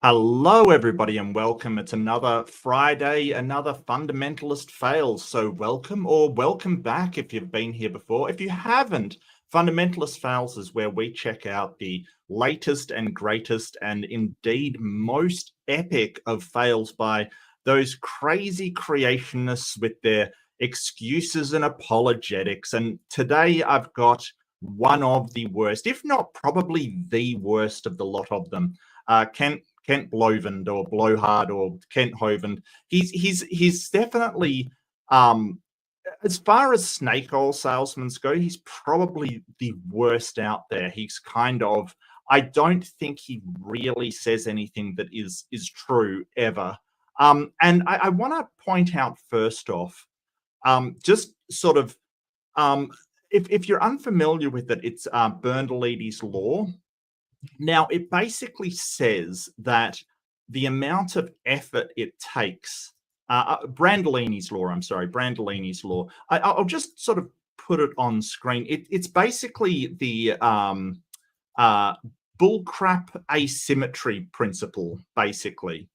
Hello, everybody, and welcome. It's another Friday, another Fundamentalist Fails. So welcome or welcome back if you've been here before. If you haven't, Fundamentalist Fails is where we check out the latest and greatest and indeed most epic of fails by those crazy creationists with their excuses and apologetics. And today I've got one of the worst, if not probably the worst of the lot of them. Kent Blovind or Blowhard or Kent Hovind. He's definitely as far as snake oil salesmen go, he's probably the worst out there. He's I don't think he really says anything that is true ever. And I want to point out first off, just sort of if you're unfamiliar with it, it's Bernoulli's law. Now, it basically says that the amount of effort it takes, Brandolini's law. I'll just sort of put it on screen. It's basically the bullcrap asymmetry principle, basically.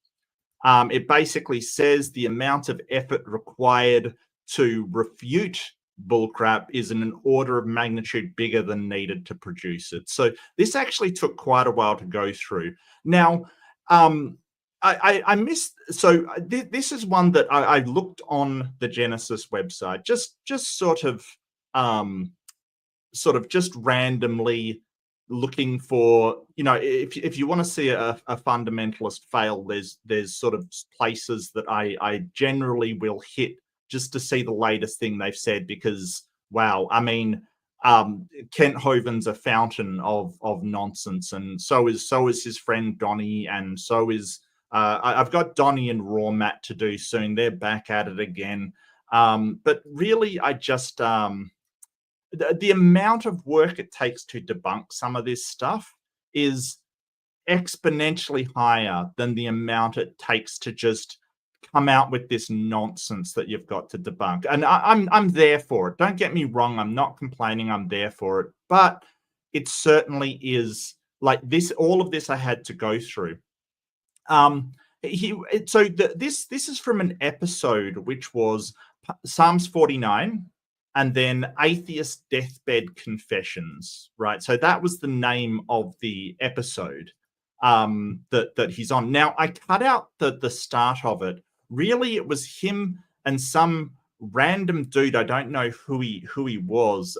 It basically says the amount of effort required to refute bullcrap is in an order of magnitude bigger than needed to produce it. So this actually took quite a while to go through. Now, I missed. So this is one that I looked on the Genesis website, just sort of just randomly looking for, if you want to see a fundamentalist fail, there's sort of places that I generally will hit just to see the latest thing they've said, because, wow, I mean, Kent Hovind's a fountain of nonsense, and so is his friend Donnie, and so is I've got Donnie and Raw Matt to do soon. They're back at it again. But really, I just the amount of work it takes to debunk some of this stuff is exponentially higher than the amount it takes to just come out with this nonsense that you've got to debunk. And I'm there for it. Don't get me wrong. I'm not complaining. I'm there for it. But it certainly is like this. All of this I had to go through. This is from an episode which was Psalms 49 and then Atheist Deathbed Confessions, right? So that was the name of the episode that he's on. Now, I cut out the start of it. Really, it was him and some random dude. I don't know who he was.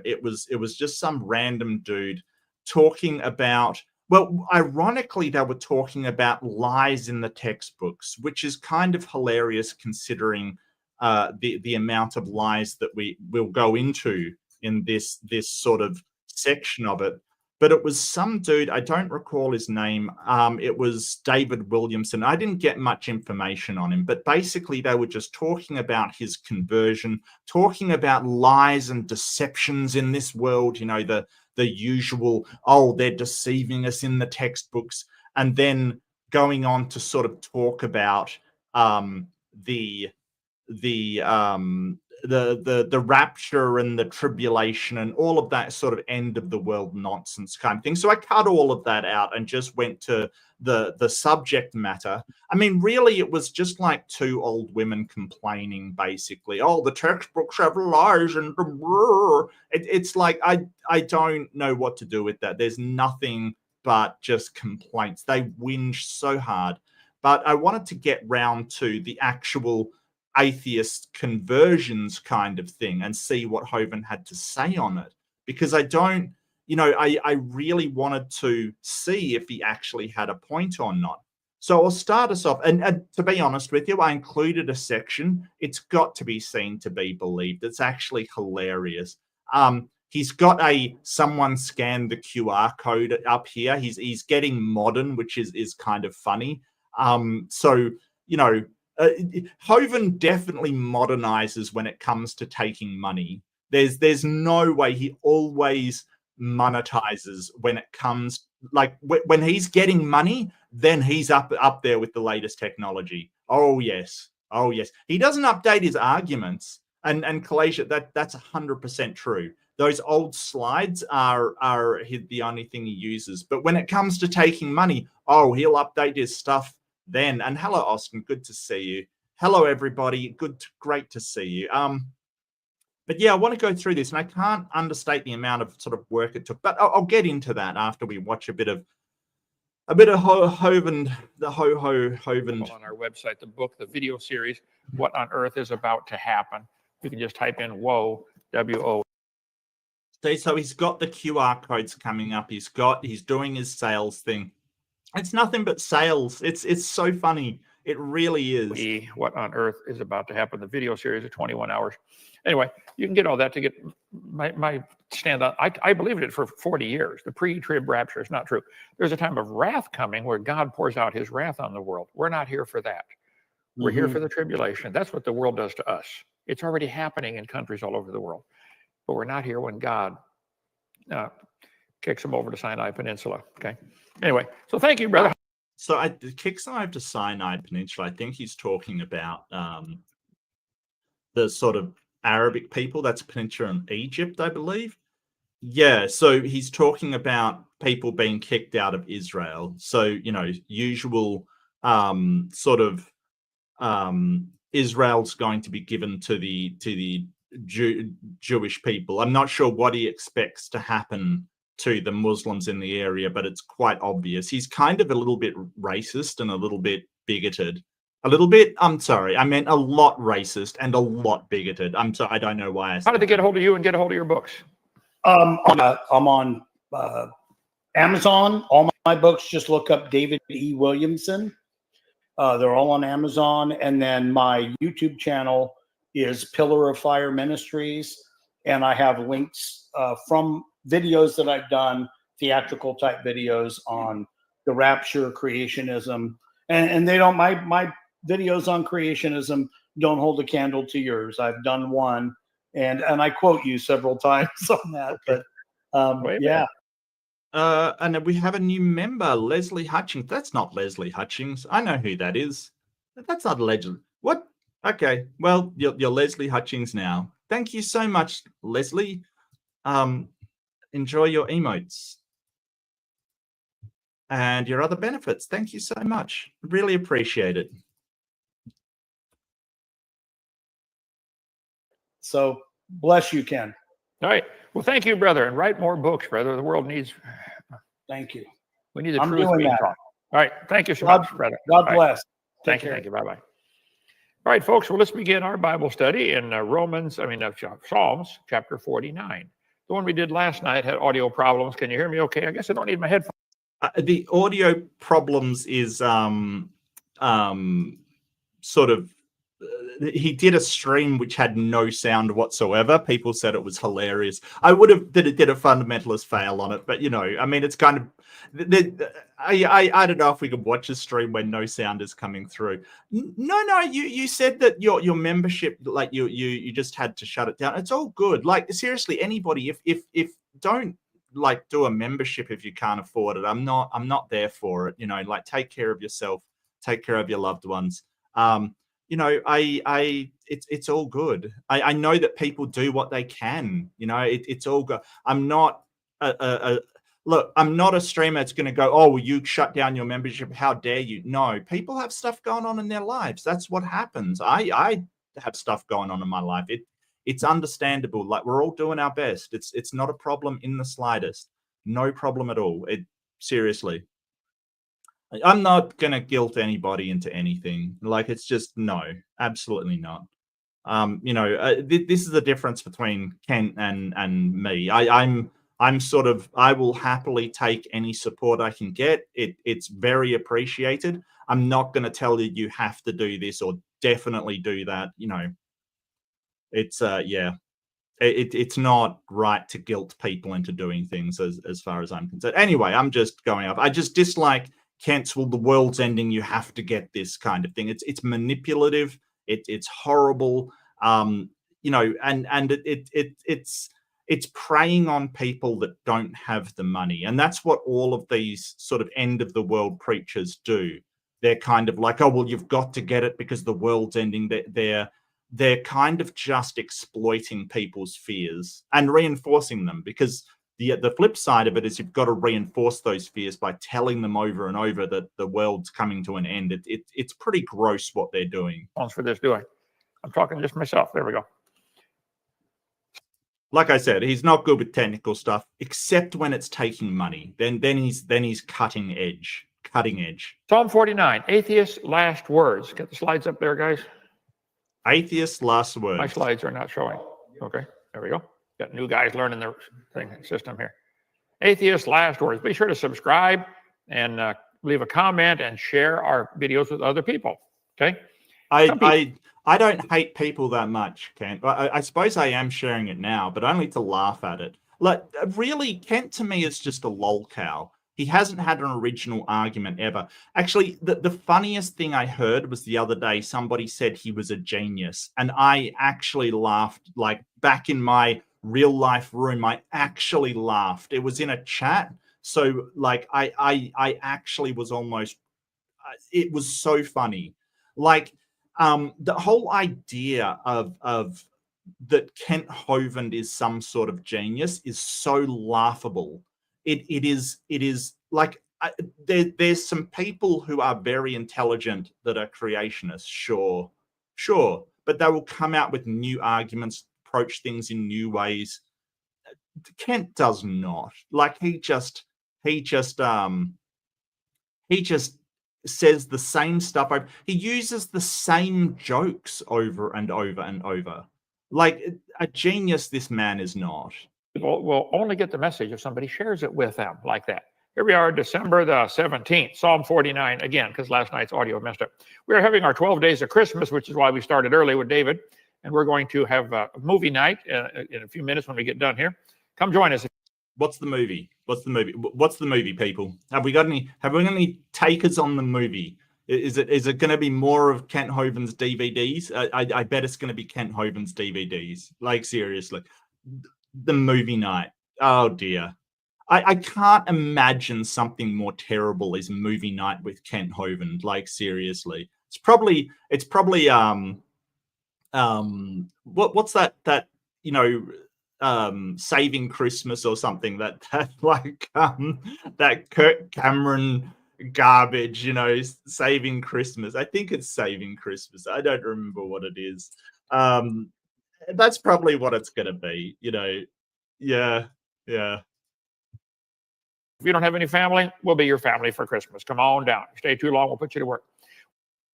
It was just some random dude talking about, well, ironically, they were talking about lies in the textbooks, which is kind of hilarious considering the amount of lies that we will go into in this sort of section of it. But it was some dude, I don't recall his name. It was David Williamson. I didn't get much information on him, but basically they were just talking about his conversion, talking about lies and deceptions in this world, the usual, oh, they're deceiving us in the textbooks, and then going on to sort of talk about the rapture and the tribulation and all of that sort of end of the world nonsense kind of thing. So I cut all of that out and just went to the subject matter. I mean, really, it was just like two old women complaining, basically. Oh, the textbooks have lies, and it's like I don't know what to do with that. There's nothing but just complaints. They whinge so hard. But I wanted to get round to the actual atheist conversions kind of thing and see what Hovind had to say on it, because I really wanted to see if he actually had a point or not. So I'll start us off, and to be honest with you, I included a section. It's got to be seen to be believed. It's actually hilarious. He's got someone scanned the QR code up here. He's getting modern, which is kind of funny. Hovind definitely modernizes when it comes to taking money. There's no way. He always monetizes when it comes, like when he's getting money, then he's up there with the latest technology. Oh yes. He doesn't update his arguments, And Kalasia, that's 100% true. Those old slides are the only thing he uses. But when it comes to taking money, oh, he'll update his stuff then. And hello, Austin, good to see you. Hello, everybody. Great to see you. But yeah, I want to go through this, and I can't understate the amount of sort of work it took. But I'll get into that after we watch a bit of Hovind, the Hovind on our website, the book, the video series, What on Earth is About to Happen. You can just type in WO, W-O. So he's got the QR codes coming up. He's doing his sales thing. It's nothing but sales. It's so funny. It really is. What on Earth is About to Happen, the video series of 21 hours. Anyway, you can get all that to get my stand on. I believed it for 40 years. The pre-trib rapture is not true. There's a time of wrath coming where God pours out his wrath on the world. We're not here for that. We're here for the tribulation. That's what the world does to us. It's already happening in countries all over the world. But we're not here when God kicks them over to Sinai Peninsula. Okay. Anyway, so thank you, brother. So kicks them over to Sinai Peninsula. I think he's talking about the sort of Arabic people. That's a peninsula in Egypt, I believe. Yeah. So he's talking about people being kicked out of Israel. So, you know, usual sort of Israel's going to be given to the Jewish people. I'm not sure what he expects to happen to the Muslims in the area, but it's quite obvious. He's kind of a little bit racist and a little bit bigoted. A little bit, I'm sorry, I meant a lot racist and a lot bigoted. I'm sorry, I don't know why I said How did they get a hold of you and get a hold of your books? I'm on Amazon. All my books, just look up David E. Williamson. They're all on Amazon. And then my YouTube channel is Pillar of Fire Ministries. And I have links from videos that I've done, theatrical type videos on the rapture, creationism. And they don't, my videos on creationism don't hold a candle to yours. I've done one, and I quote you several times on that. But yeah. And we have a new member, Leslie Hutchings. That's not Leslie Hutchings. I know who that is. That's not a legend. What? Okay. Well, you're Leslie Hutchings now. Thank you so much, Leslie. Enjoy your emotes and your other benefits. Thank you so much. Really appreciate it. So bless you, Ken. All right. Well, thank you, brother. And write more books, brother. The world needs. Thank you. We need the I'm truth doing being that. taught. All right. Thank you so much, brother. God bless. Thank you. Thank you. Bye-bye. All right, folks. Well, let's begin our Bible study in Psalms chapter 49. The one we did last night had audio problems. Can you hear me okay? I guess I don't need my headphones. The audio problems is sort of he did a stream which had no sound whatsoever. People said it was hilarious. I would have did a fundamentalist fail on it, but you know, I mean, it's kind of I don't know if we could watch a stream when no sound is coming through. No, you said that your membership, like you just had to shut it down. It's all good. Like seriously, anybody, if don't like do a membership if you can't afford it. I'm not there for it. You know, like take care of yourself, take care of your loved ones. You know, it's all good. I know that people do what they can. You know, it's all good. I'm not look. I'm not a streamer that's going to go, oh, well, you shut down your membership. How dare you? No, people have stuff going on in their lives. That's what happens. I have stuff going on in my life. It's understandable. Like we're all doing our best. It's not a problem in the slightest. No problem at all. Seriously. I'm not going to guilt anybody into anything. Like, it's just, no, absolutely not. You know, this is the difference between Kent and me. I'm sort of, I will happily take any support I can get. It's very appreciated. I'm not going to tell you have to do this or definitely do that. You know, it's, yeah. It's not right to guilt people into doing things as far as I'm concerned. Anyway, I'm just going up. I just dislike Kent's, well, the world's ending, you have to get this kind of thing. It's manipulative. It's horrible. You know, and it's preying on people that don't have the money. And that's what all of these sort of end of the world preachers do. They're kind of like, oh, well, you've got to get it because the world's ending. They're they're kind of just exploiting people's fears and reinforcing them, because the flip side of it is you've got to reinforce those fears by telling them over and over that the world's coming to an end. It's pretty gross what they're doing. For this doing. I'm talking just myself. There we go. Like I said, he's not good with technical stuff, except when it's taking money. Then he's cutting edge. Psalm 49, atheist last words. Get the slides up there, guys. Atheist last words. My slides are not showing. Okay, there we go. Got new guys learning the system here. Atheist last words. Be sure to subscribe and leave a comment and share our videos with other people. Okay. I don't hate people that much, Kent. I suppose I am sharing it now, but only to laugh at it. Like, really, Kent to me is just a lol cow. He hasn't had an original argument ever. Actually, the funniest thing I heard was the other day, somebody said he was a genius. And I actually laughed, like back in my real life room, I actually laughed. It was in a chat. So like, I actually was almost, it was so funny. Like, the whole idea of that Kent Hovind is some sort of genius is so laughable. It is like, there's some people who are very intelligent that are creationists, sure, but they will come out with new arguments, approach things in new ways. Kent does not. Like, he just says the same stuff. He uses the same jokes over and over and over. Like, a genius, this man is not. People will only get the message if somebody shares it with them like that. Here we are, December the 17th, Psalm 49, again, because last night's audio messed up. We're having our 12 days of Christmas, which is why we started early with David. And we're going to have a movie night in a few minutes when we get done here. Come join us. What's the movie? What's the movie, people? Have we got any takers on the movie? Is it going to be more of Kent Hovind's DVDs? I bet it's going to be Kent Hovind's DVDs. Like, seriously. The movie night. Oh dear. I can't imagine something more terrible as movie night with Kent Hovind. Like, seriously. It's probably what's that Saving Christmas or something, that Kirk Cameron garbage, Saving Christmas. I think it's Saving Christmas. I don't remember what it is. That's probably what it's going to be, Yeah. If you don't have any family, we'll be your family for Christmas. Come on down. Stay too long, we'll put you to work.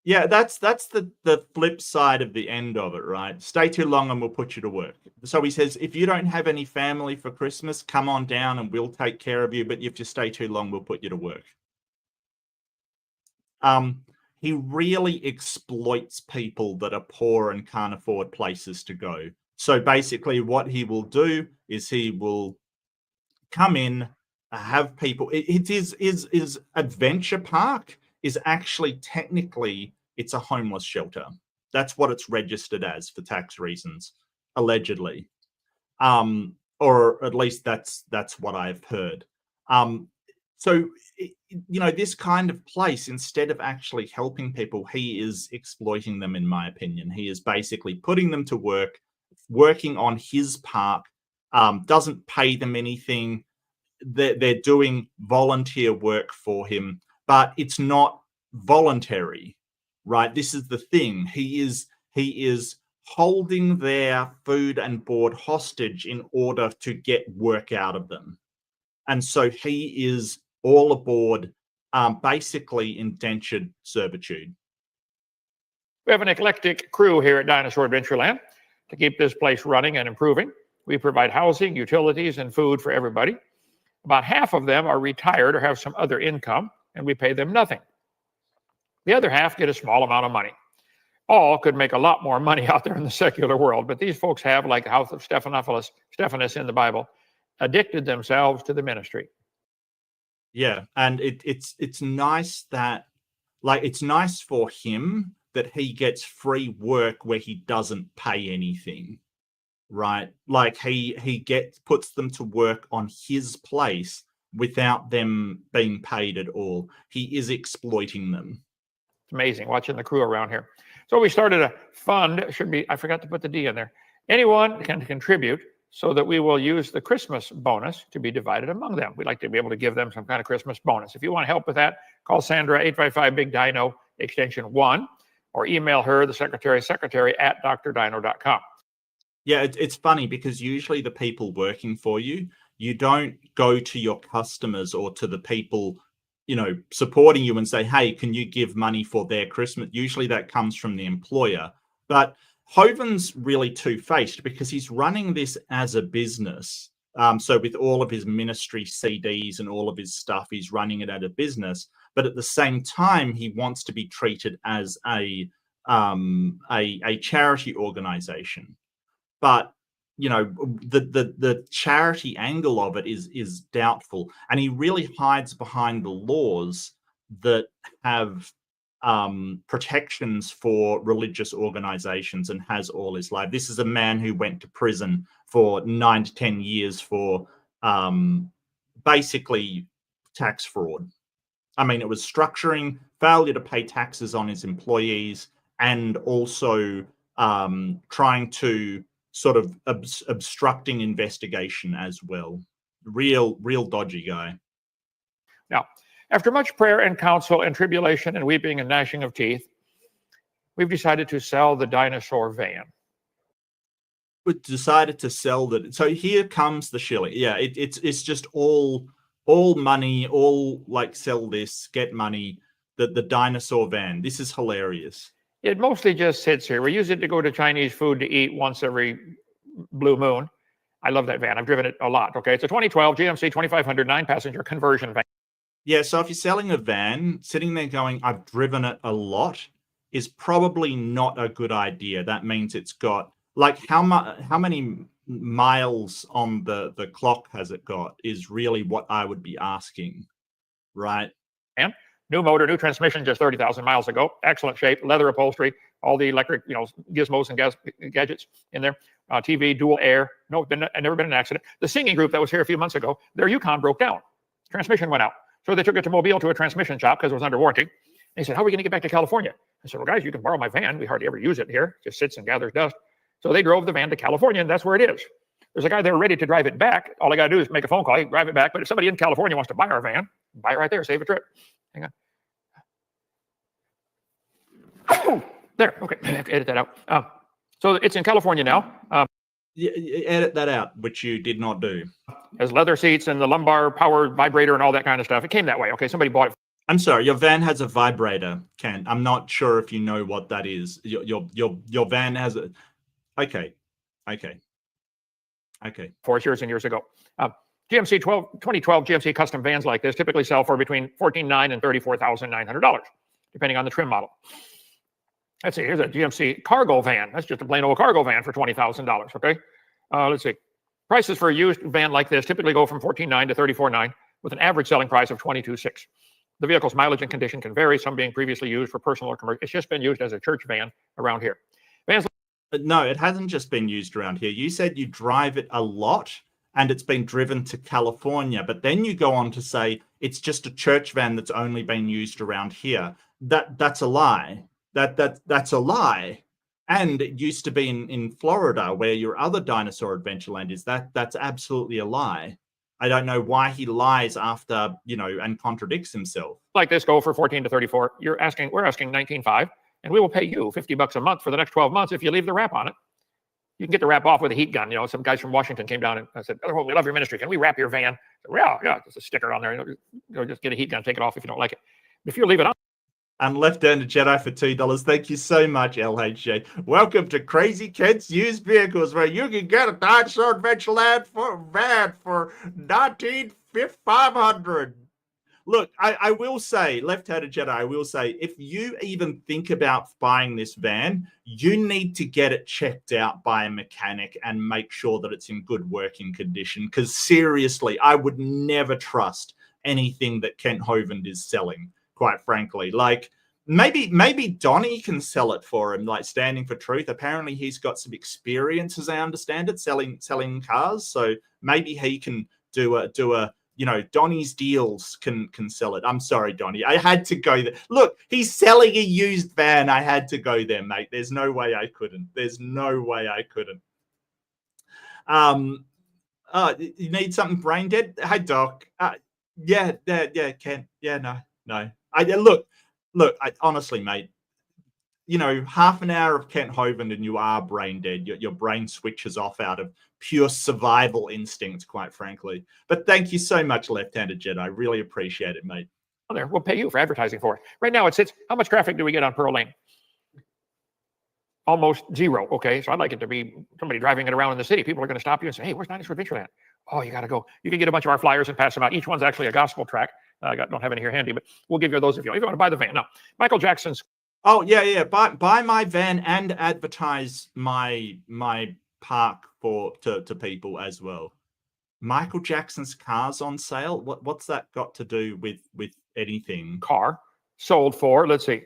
Yeah, that's the flip side of the end of it, right? Stay too long and we'll put you to work. So he says, if you don't have any family for Christmas, come on down and we'll take care of you. But if you stay too long, we'll put you to work. He really exploits people that are poor and can't afford places to go. So basically what he will do is he will come in, have people, his adventure park is actually technically, it's a homeless shelter. That's what it's registered as for tax reasons, allegedly. Or at least that's what I've heard. So, this kind of place, instead of actually helping people, he is exploiting them, in my opinion. He is basically putting them to work, working on his park, doesn't pay them anything. They're doing volunteer work for him, but it's not voluntary, right? This is the thing. He is holding their food and board hostage in order to get work out of them. And so he is all aboard, basically indentured servitude. We have an eclectic crew here at Dinosaur Adventureland to keep this place running and improving. We provide housing, utilities, and food for everybody. About half of them are retired or have some other income, and we pay them nothing. The other half get a small amount of money. All could make a lot more money out there in the secular world, but these folks have, like the house of Stephanus in the Bible, addicted themselves to the ministry. Yeah, and it's nice that, like, it's nice for him that he gets free work where he doesn't pay anything, right? Like, he puts them to work on his place without them being paid at all. He is exploiting them. It's amazing watching the crew around here. So we started a fund. Should be, I forgot to put the D in there. Anyone can contribute so that we will use the Christmas bonus to be divided among them. We'd like to be able to give them some kind of Christmas bonus. If you want to help with that, call Sandra, 855-BIG-DINO, extension 1, or email her, the secretary at drdino.com. Yeah, it's funny because usually the people working for you, you don't go to your customers or to the people, supporting you and say, hey, can you give money for their Christmas? Usually that comes from the employer. But Hovind's really two-faced because he's running this as a business. So with all of his ministry CDs and all of his stuff, he's running it as a business. But at the same time, he wants to be treated as a charity organization. But the charity angle of it is doubtful, and he really hides behind the laws that have protections for religious organizations and has all his life. This is a man who went to prison for 9 to 10 years for basically tax fraud. I mean, it was structuring, failure to pay taxes on his employees, and also trying to sort of obstructing investigation as well. Real dodgy guy. Now, after much prayer and counsel and tribulation and weeping and gnashing of teeth, we've decided to sell the dinosaur van. We decided to sell that. So here comes the shilling. Yeah, it's just all money, all like sell this, get money. The dinosaur van. This is hilarious. It mostly just sits here. We use it to go to Chinese food to eat once every blue moon. I love that van. I've driven it a lot. Okay, it's a 2012 GMC 2500 9-passenger conversion van. Yeah, so if you're selling a van, sitting there going, I've driven it a lot, is probably not a good idea. That means it's got, like, how many miles on the clock has it got is really what I would be asking, right? And new motor, new transmission, just 30,000 miles ago. Excellent shape, leather upholstery, all the electric, gizmos and gadgets in there. TV, dual air. No, never been an accident. The singing group that was here a few months ago, their Yukon broke down. Transmission went out. So they took it to Mobile to a transmission shop because it was under warranty. They said, how are we going to get back to California? I said, well, guys, you can borrow my van. We hardly ever use it here. It just sits and gathers dust. So they drove the van to California, and that's where it is. There's a guy there ready to drive it back. All I got to do is make a phone call, drive it back. But if somebody in California wants to buy our van, buy it right there, save a trip. Hang on. Oh, there. Okay, I have to edit that out. So it's in California now. Edit that out, which you did not do. Has leather seats and the lumbar power vibrator and all that kind of stuff. It came that way. Okay, somebody bought it. I'm sorry, your van has a vibrator, Ken. I'm not sure if you know what that is. Your van has a. Okay. 4 years and years ago. GMC 2012 GMC custom vans like this typically sell for between $14,900 and $34,900, depending on the trim model. Let's see, here's a GMC cargo van. That's just a plain old cargo van for $20,000, okay? Let's see. Prices for a used van like this typically go from $14,900 to $34,900 with an average selling price of $22,600. The vehicle's mileage and condition can vary, some being previously used for personal or commercial. It's just been used as a church van around here. No, it hasn't just been used around here. You said you drive it a lot and it's been driven to California, but then you go on to say it's just a church van that's only been used around here. That's a lie. That's a lie. And it used to be in Florida, where your other dinosaur Adventureland is. That's absolutely a lie. I don't know why he lies after, and contradicts himself. Like this go for 14 to 34. We're asking 19.5, and we will pay you $50 a month for the next 12 months if you leave the wrap on it. You can get the wrap off with a heat gun. Some guys from Washington came down and said, oh, we love your ministry. Can we wrap your van? I said, yeah, just a sticker on there. Just get a heat gun, take it off if you don't like it. If you leave it on. And Left-Handed Jedi for $2. Thank you so much, LHJ. Welcome to Crazy Ken's Used Vehicles, where you can get a Dinosaur Adventureland van for $19,500. Look, I will say, Left-Handed Jedi, I will say, if you even think about buying this van, you need to get it checked out by a mechanic and make sure that it's in good working condition. Because seriously, I would never trust anything that Kent Hovind is selling. Quite frankly, like maybe Donnie can sell it for him, like Standing for Truth. Apparently he's got some experience, as I understand it, selling cars. So maybe he can do a Donnie's Deals can sell it. I'm sorry, Donnie. I had to go there. Look, he's selling a used van. I had to go there, mate. There's no way I couldn't. There's no way I couldn't. You need something brain dead? Hey, Doc. Yeah, Ken. Yeah, no. Look. Honestly, mate. Half an hour of Kent Hovind and you are brain dead. Your brain switches off out of pure survival instinct, quite frankly. But thank you so much, Left-Handed Jedi. I really appreciate it, mate. There, we'll pay you for advertising for it. Right now, it sits. How much traffic do we get on Pearl Lane? Almost zero. Okay, so I'd like it to be somebody driving it around in the city. People are going to stop you and say, "Hey, where's Dinosaur Adventureland?" Oh, you got to go. You can get a bunch of our flyers and pass them out. Each one's actually a gospel track. I don't have any here handy, but we'll give you those if you want to buy the van. Now, Michael Jackson's. Oh, yeah. Buy my van and advertise my park to people as well. Michael Jackson's car's on sale. What's that got to do with anything? Car sold for, let's see,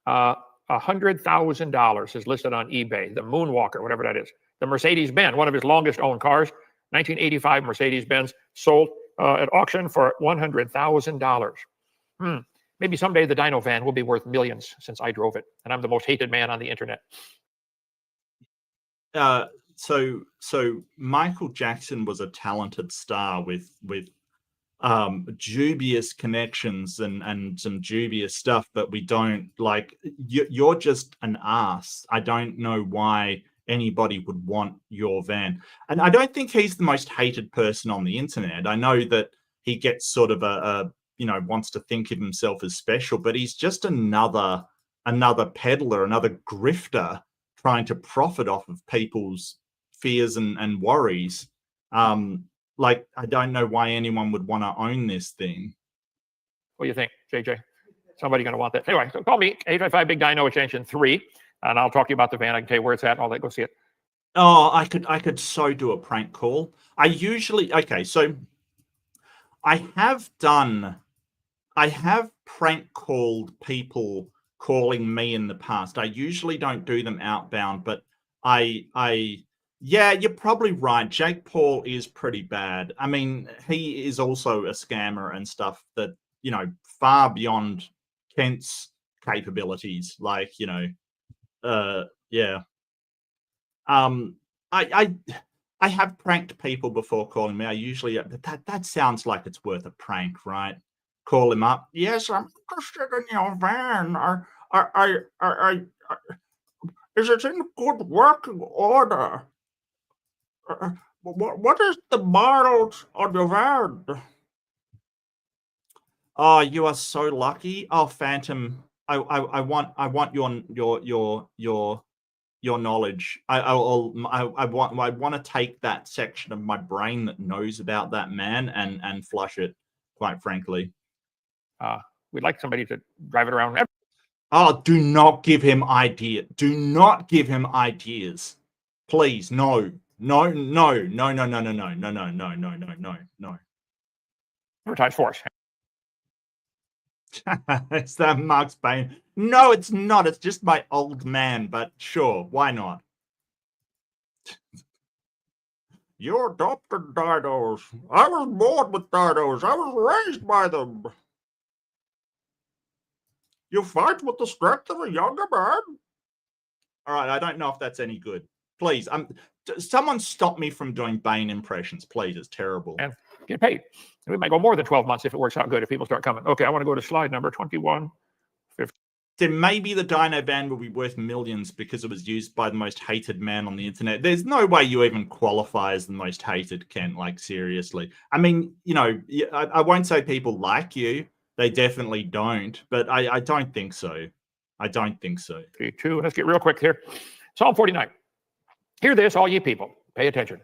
$100,000 is listed on eBay. The Moonwalker, whatever that is. The Mercedes-Benz, one of his longest owned cars, 1985 Mercedes-Benz, sold at auction for $100,000. Maybe someday the Dino van will be worth millions since I drove it, and I'm the most hated man on the internet. So Michael Jackson was a talented star with dubious connections and some dubious stuff, but we don't like. You're just an ass. I don't know why anybody would want your van, and I don't think he's the most hated person on the internet. I know that he gets sort of wants to think of himself as special, but he's just another peddler, another grifter trying to profit off of people's fears and worries. I don't know why anyone would want to own this thing. What do you think, JJ? Somebody going to want that. Anyway, so call me, 855 Big Dino extension 3, and I'll talk to you about the van. I can tell you where it's at and all that. Go see it. Oh, I could so do a prank call. So I have prank called people calling me in the past. I usually don't do them outbound, but yeah, you're probably right. Jake Paul is pretty bad. I mean, he is also a scammer and stuff that, far beyond Kent's capabilities. Yeah. I have pranked people before calling me. I usually, that sounds like it's worth a prank, right? Call him up. Yes, I'm interested in your van. Is it in good working order? What is the models on your van? Oh, you are so lucky. Oh, Phantom, I want your knowledge. I want to take that section of my brain that knows about that man and flush it, quite frankly. We'd like somebody to drive it around. Oh, do not give him ideas. Do not give him ideas. Please, no. Advertise for us. Is that Mark's Bane? No, it's not. It's just my old man, but sure, why not? You adopted dinos. I was born with dinos. I was raised by them. You fight with the strength of a younger man? All right, I don't know if that's any good. Please, someone stop me from doing Bane impressions, please. It's terrible. And get paid. We might go more than 12 months if it works out good, if people start coming. Okay, I want to go to slide number 21. Then maybe the Dino van will be worth millions because it was used by the most hated man on the internet. There's no way you even qualify as the most hated, Ken. Like, seriously. I mean, I won't say people like you. They definitely don't. But I don't think so. I don't think so. 2. Let's get real quick here. Psalm 49. Hear this, all ye people. Pay attention.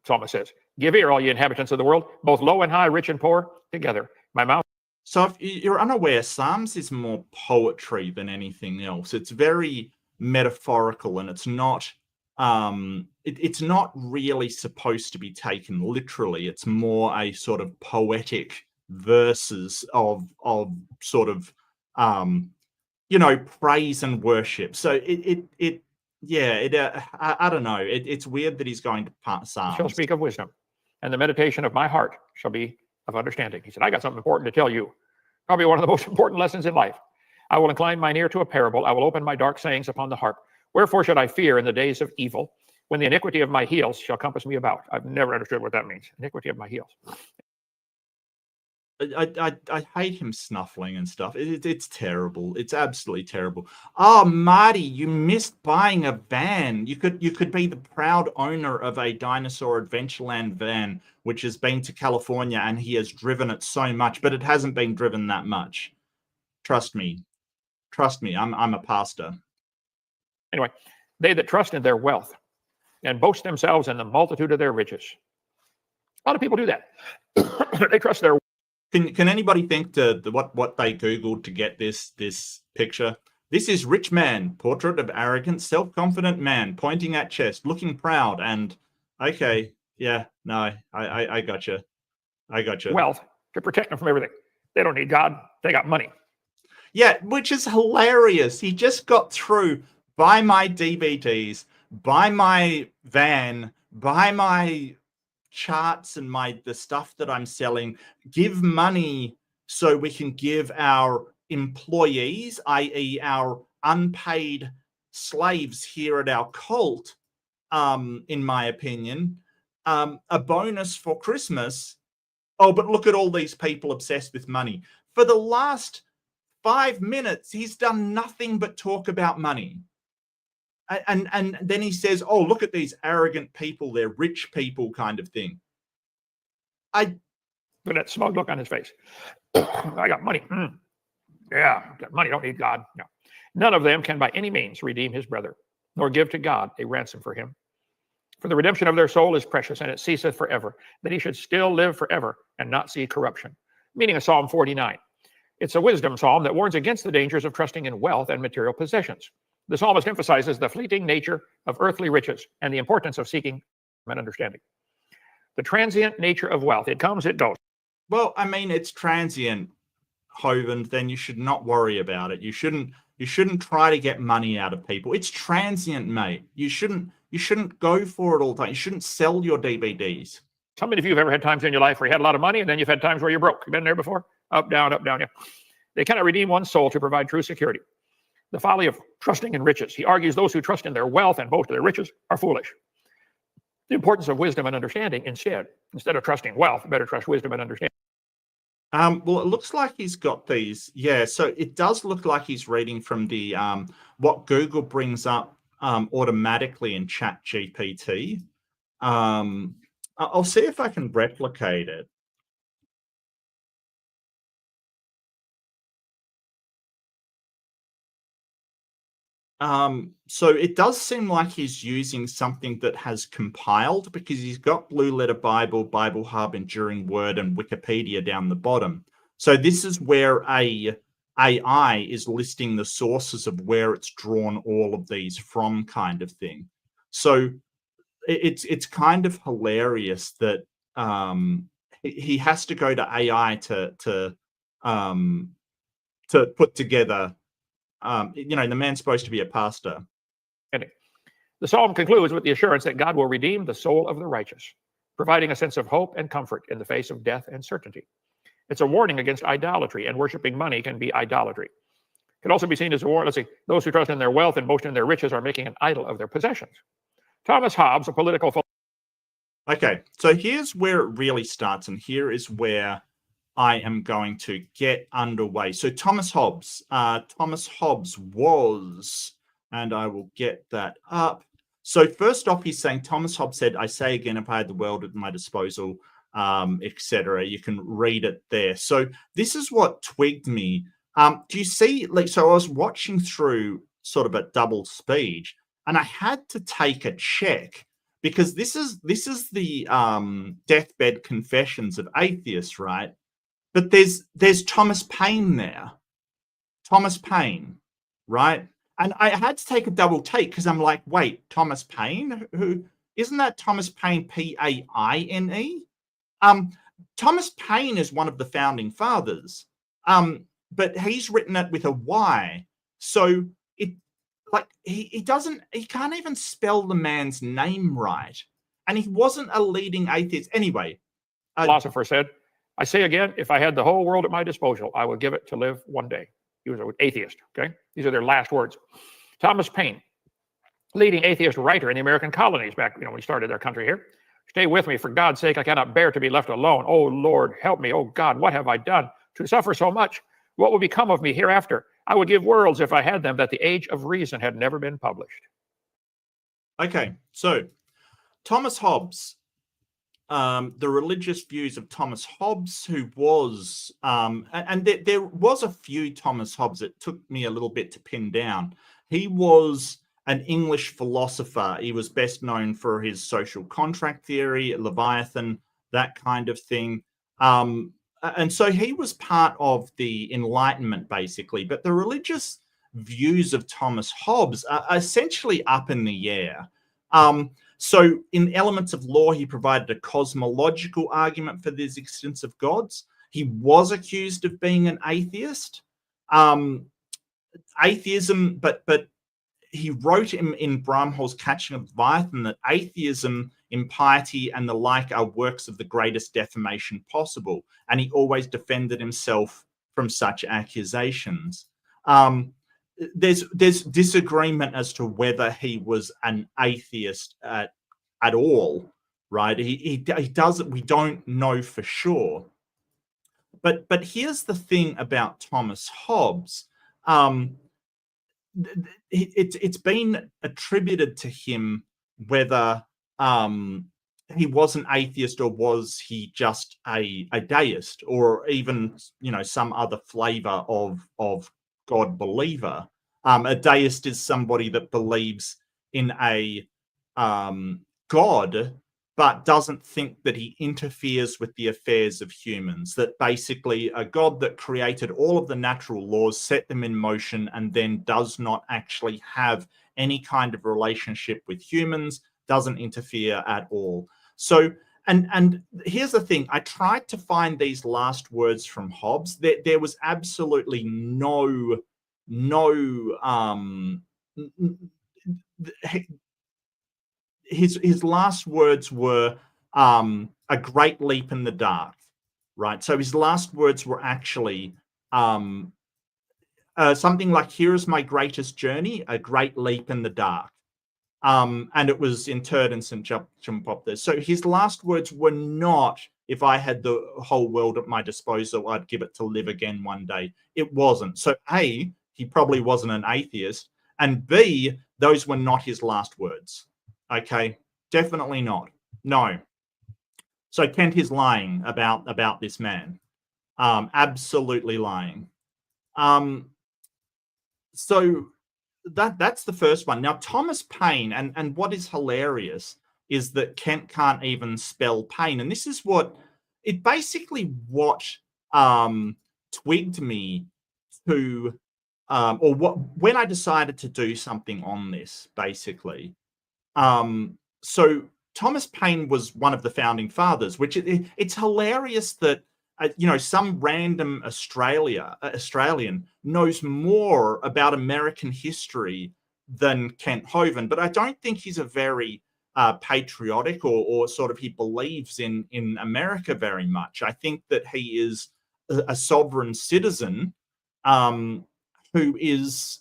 Psalmist says, give ear, all ye inhabitants of the world, both low and high, rich and poor, together. My mouth. So if you're unaware, Psalms is more poetry than anything else. It's very metaphorical, and it's not it's not really supposed to be taken literally. It's more a sort of poetic verses of sort of praise and worship. So I don't know. It's weird that he's going to Psalms. Shall speak of wisdom, and the meditation of my heart shall be of understanding. He said, I got something important to tell you. Probably one of the most important lessons in life. I will incline mine ear to a parable. I will open my dark sayings upon the harp. Wherefore should I fear in the days of evil, when the iniquity of my heels shall compass me about? I've never understood what that means. Iniquity of my heels. I hate him snuffling and stuff. It's terrible. It's absolutely terrible. Oh, Marty, you missed buying a van. You could be the proud owner of a Dinosaur Adventureland van, which has been to California, and he has driven it so much, but it hasn't been driven that much. Trust me. Trust me. I'm a pastor. Anyway, they that trust in their wealth and boast themselves in the multitude of their riches. A lot of people do that. They trust their. Can anybody think to what they Googled to get this picture? This is rich man, portrait of arrogant, self-confident man, pointing at chest, looking proud. And okay, yeah, no, I gotcha. I gotcha. Wealth to protect them from everything. They don't need God. They got money. Yeah, which is hilarious. He just got through, buy my DVDs, buy my van, buy my charts and the stuff that I'm selling, give money so we can give our employees, i.e. our unpaid slaves here at our cult, in my opinion, a bonus for Christmas. Oh, but look at all these people obsessed with money. For the last 5 minutes, he's done nothing but talk about money. And then he says, oh, look at these arrogant people. They're rich people kind of thing. Look at that smug look on his face. I got money. Yeah, got money. Don't need God. No. None of them can by any means redeem his brother, nor give to God a ransom for him. For the redemption of their soul is precious, and it ceaseth forever, that he should still live forever and not see corruption. Meaning of Psalm 49. It's a wisdom psalm that warns against the dangers of trusting in wealth and material possessions. The psalmist emphasizes the fleeting nature of earthly riches and the importance of seeking and understanding. The transient nature of wealth. It comes, it goes. Well, I mean, it's transient, Hovind. Then you should not worry about it. You shouldn't try to get money out of people. It's transient, mate. You shouldn't go for it all the time. You shouldn't sell your DVDs. How many of you have ever had times in your life where you had a lot of money and then you've had times where you're broke? You've been there before? Up, down, yeah. They cannot redeem one's soul to provide true security. The folly of trusting in riches. He argues those who trust in their wealth and boast of their riches are foolish. The importance of wisdom and understanding instead of trusting wealth, better trust wisdom and understanding. Well, it looks like he's got these. Yeah, so it does look like he's reading from the what Google brings up automatically in ChatGPT. I'll see if I can replicate it. So it does seem like he's using something that has compiled, because he's got Blue Letter Bible, Bible Hub, Enduring Word, and Wikipedia down the bottom. So this is where a AI is listing the sources of where it's drawn all of these from, kind of thing. So it's kind of hilarious that he has to go to AI to put together. The man's supposed to be a pastor. The psalm concludes with the assurance that God will redeem the soul of the righteous, providing a sense of hope and comfort in the face of death and certainty. It's a warning against idolatry, and worshiping money can be idolatry. It can also be seen as a warning. Let's see, those who trust in their wealth and boast in their riches are making an idol of their possessions. Thomas Hobbes, a political philosopher. Okay, so here's where it really starts, and here is where I am going to get underway. So Thomas Hobbes was, and I will get that up. So first off, he's saying, Thomas Hobbes said, I say again, if I had the world at my disposal, etc. You can read it there. So this is what twigged me. Do you see, so I was watching through sort of at double speed, and I had to take a check, because this is the deathbed confessions of atheists, right? But there's Thomas Paine there. Thomas Paine, right? And I had to take a double take, because I'm like, wait, Thomas Paine? Who isn't that Thomas Paine, Paine? Thomas Paine is one of the founding fathers. But he's written it with a Y. So he can't even spell the man's name right. And he wasn't a leading atheist. Anyway. Philosopher said, I say again, if I had the whole world at my disposal, I would give it to live one day. He was an atheist, okay? These are their last words. Thomas Paine, leading atheist writer in the American colonies back, when he started their country here. Stay with me, for God's sake, I cannot bear to be left alone. Oh, Lord, help me. Oh, God, what have I done to suffer so much? What will become of me hereafter? I would give worlds if I had them, that the age of reason had never been published. Okay, so Thomas Hobbes, the religious views of Thomas Hobbes, who was, and there was a few Thomas Hobbes. It took me a little bit to pin down. He was an English philosopher. He was best known for his social contract theory, Leviathan, that kind of thing. And so he was part of the Enlightenment, basically. But the religious views of Thomas Hobbes are essentially up in the air. So in Elements of Law, he provided a cosmological argument for the existence of gods. He was accused of being an atheist. Atheism, but he wrote in Bramhall's Catching of Leviathan that atheism, impiety, and the like are works of the greatest defamation possible. And he always defended himself from such accusations. There's disagreement as to whether he was an atheist at all, right? He doesn't. We don't know for sure. But here's the thing about Thomas Hobbes. It's been attributed to him whether he was an atheist or was he just a deist, or even some other flavor of God believer. A deist is somebody that believes in a God, but doesn't think that he interferes with the affairs of humans, that basically a God that created all of the natural laws, set them in motion, and then does not actually have any kind of relationship with humans, doesn't interfere at all. So, and here's the thing, I tried to find these last words from Hobbes. There was absolutely no his last words were a great leap in the dark, right? So his last words were actually something like, here is my greatest journey, a great leap in the dark. And it was interred in St. John Baptist. So his last words were not, if I had the whole world at my disposal, I'd give it to live again one day. It wasn't. So A, he probably wasn't an atheist. And B, those were not his last words. Okay, definitely not. No. So Kent is lying about this man. Absolutely lying. So that's the first one. Now, Thomas Paine, and what is hilarious is that Kent can't even spell pain. And this is what twigged me to, when I decided to do something on this, basically. So Thomas Paine was one of the founding fathers, which it's hilarious that, some random Australian knows more about American history than Kent Hovind, but I don't think he's a very patriotic or sort of, he believes in America very much. I think that he is a sovereign citizen who is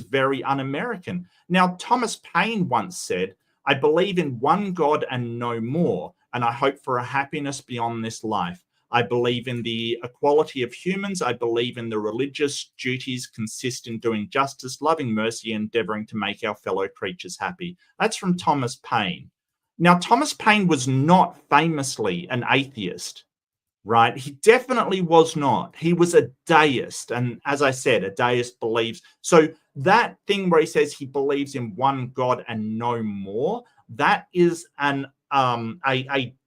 very un-American. Now, Thomas Paine once said, I believe in one God and no more, and I hope for a happiness beyond this life. I believe in the equality of humans. I believe in the religious duties consist in doing justice, loving mercy, endeavoring to make our fellow creatures happy. That's from Thomas Paine. Now, Thomas Paine was not famously an atheist, right? He definitely was not. He was a deist. And as I said, a deist believes. So that thing where he says he believes in one God and no more, that is a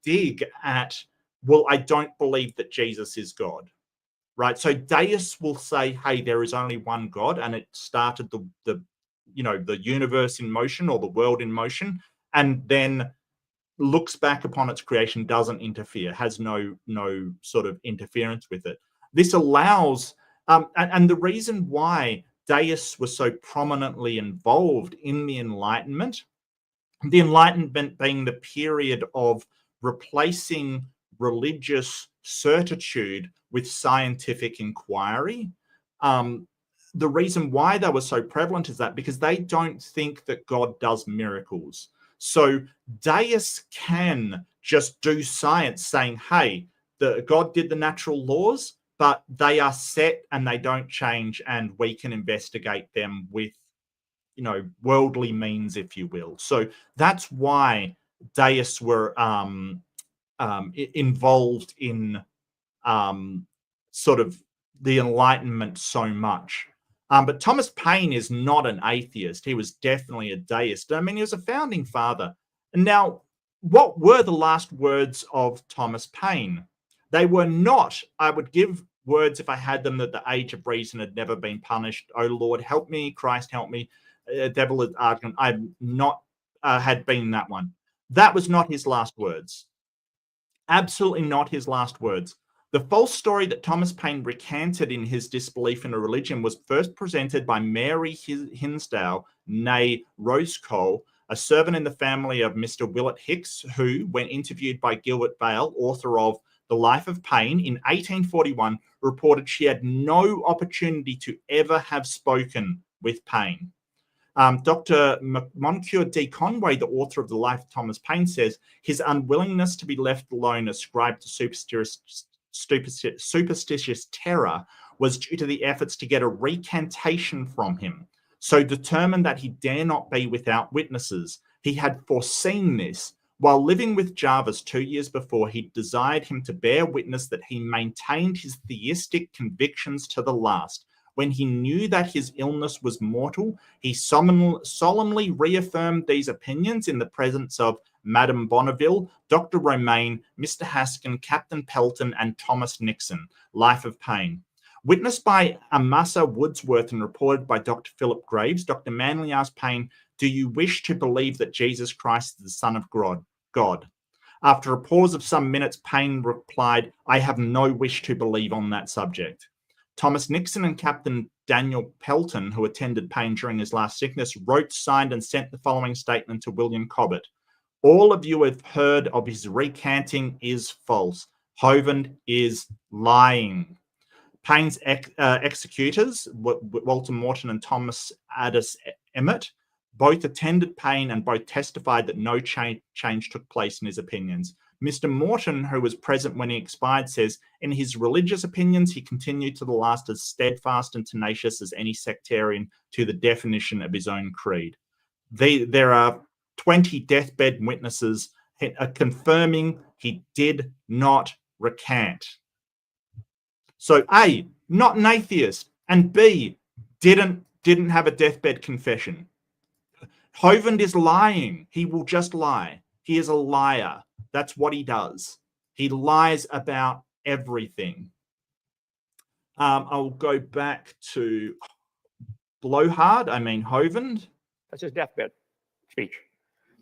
dig at, well, I don't believe that Jesus is God, right? So deists will say, hey, there is only one God, and it started the universe in motion, or the world in motion, and then looks back upon its creation, doesn't interfere, has no sort of interference with it. This allows, and the reason why deists were so prominently involved in the Enlightenment being the period of replacing religious certitude with scientific inquiry. The reason why they were so prevalent is that because they don't think that God does miracles. So deists can just do science saying, hey, God did the natural laws, but they are set and they don't change, and we can investigate them with, worldly means, if you will. So that's why deists were involved in sort of the Enlightenment so much. But Thomas Paine is not an atheist. He was definitely a deist. I mean, he was a founding father. And now, what were the last words of Thomas Paine? They were not, I would give words if I had them, that the age of reason had never been punished. Oh, Lord, help me. Christ, help me. Devil is argument. I've not had been that one. That was not his last words. Absolutely not his last words. The false story that Thomas Paine recanted in his disbelief in a religion was first presented by Mary Hinsdale, née Roscoe, a servant in the family of Mr. Willett Hicks, who, when interviewed by Gilbert Bale, author of The Life of Paine, in 1841, reported she had no opportunity to ever have spoken with Paine. Dr. Moncure D. Conway, the author of The Life of Thomas Paine, says his unwillingness to be left alone ascribed to superstitious terror was due to the efforts to get a recantation from him. So determined that he dare not be without witnesses, he had foreseen this. While living with Jarvis 2 years before, he desired him to bear witness that he maintained his theistic convictions to the last. When he knew that his illness was mortal, he solemnly reaffirmed these opinions in the presence of Madame Bonneville, Dr. Romaine, Mr. Haskin, Captain Pelton, and Thomas Nixon. Life of Paine. Witnessed by Amasa Woodsworth and reported by Dr. Philip Graves, Dr. Manley asked Paine, "Do you wish to believe that Jesus Christ is the Son of God?" After a pause of some minutes, Paine replied, "I have no wish to believe on that subject." Thomas Nixon and Captain Daniel Pelton, who attended Paine during his last sickness, wrote, signed, and sent the following statement to William Cobbett. All of you have heard of his recanting is false. Hovind is lying. Paine's executors, Walter Morton and Thomas Addis Emmett, both attended Paine and both testified that no change took place in his opinions. Mr. Morton, who was present when he expired, says, in his religious opinions, he continued to the last as steadfast and tenacious as any sectarian to the definition of his own creed. There are 20 deathbed witnesses confirming he did not recant. So A, not an atheist, and B, didn't have a deathbed confession. Hovind is lying. He will just lie. He is a liar. That's what he does. He lies about everything. I'll go back to Hovind. That's his deathbed speech.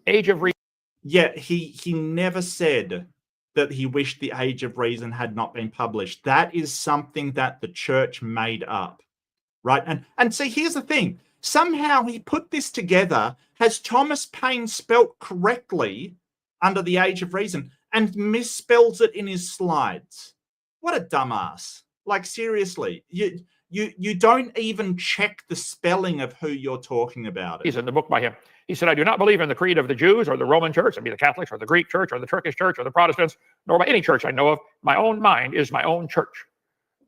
Age of Reason. Yeah, he never said that he wished the Age of Reason had not been published. That is something that the church made up, right? And see, here's the thing. Somehow he put this together. Has Thomas Paine spelt correctly under the Age of Reason and misspells it in his slides? What a dumbass. Like, seriously, you don't even check the spelling of who you're talking about. He's in the book by him. He said, I do not believe in the creed of the Jews or the Roman church, and be the Catholics or the Greek church or the Turkish church or the Protestants, nor by any church I know of. My own mind is my own church.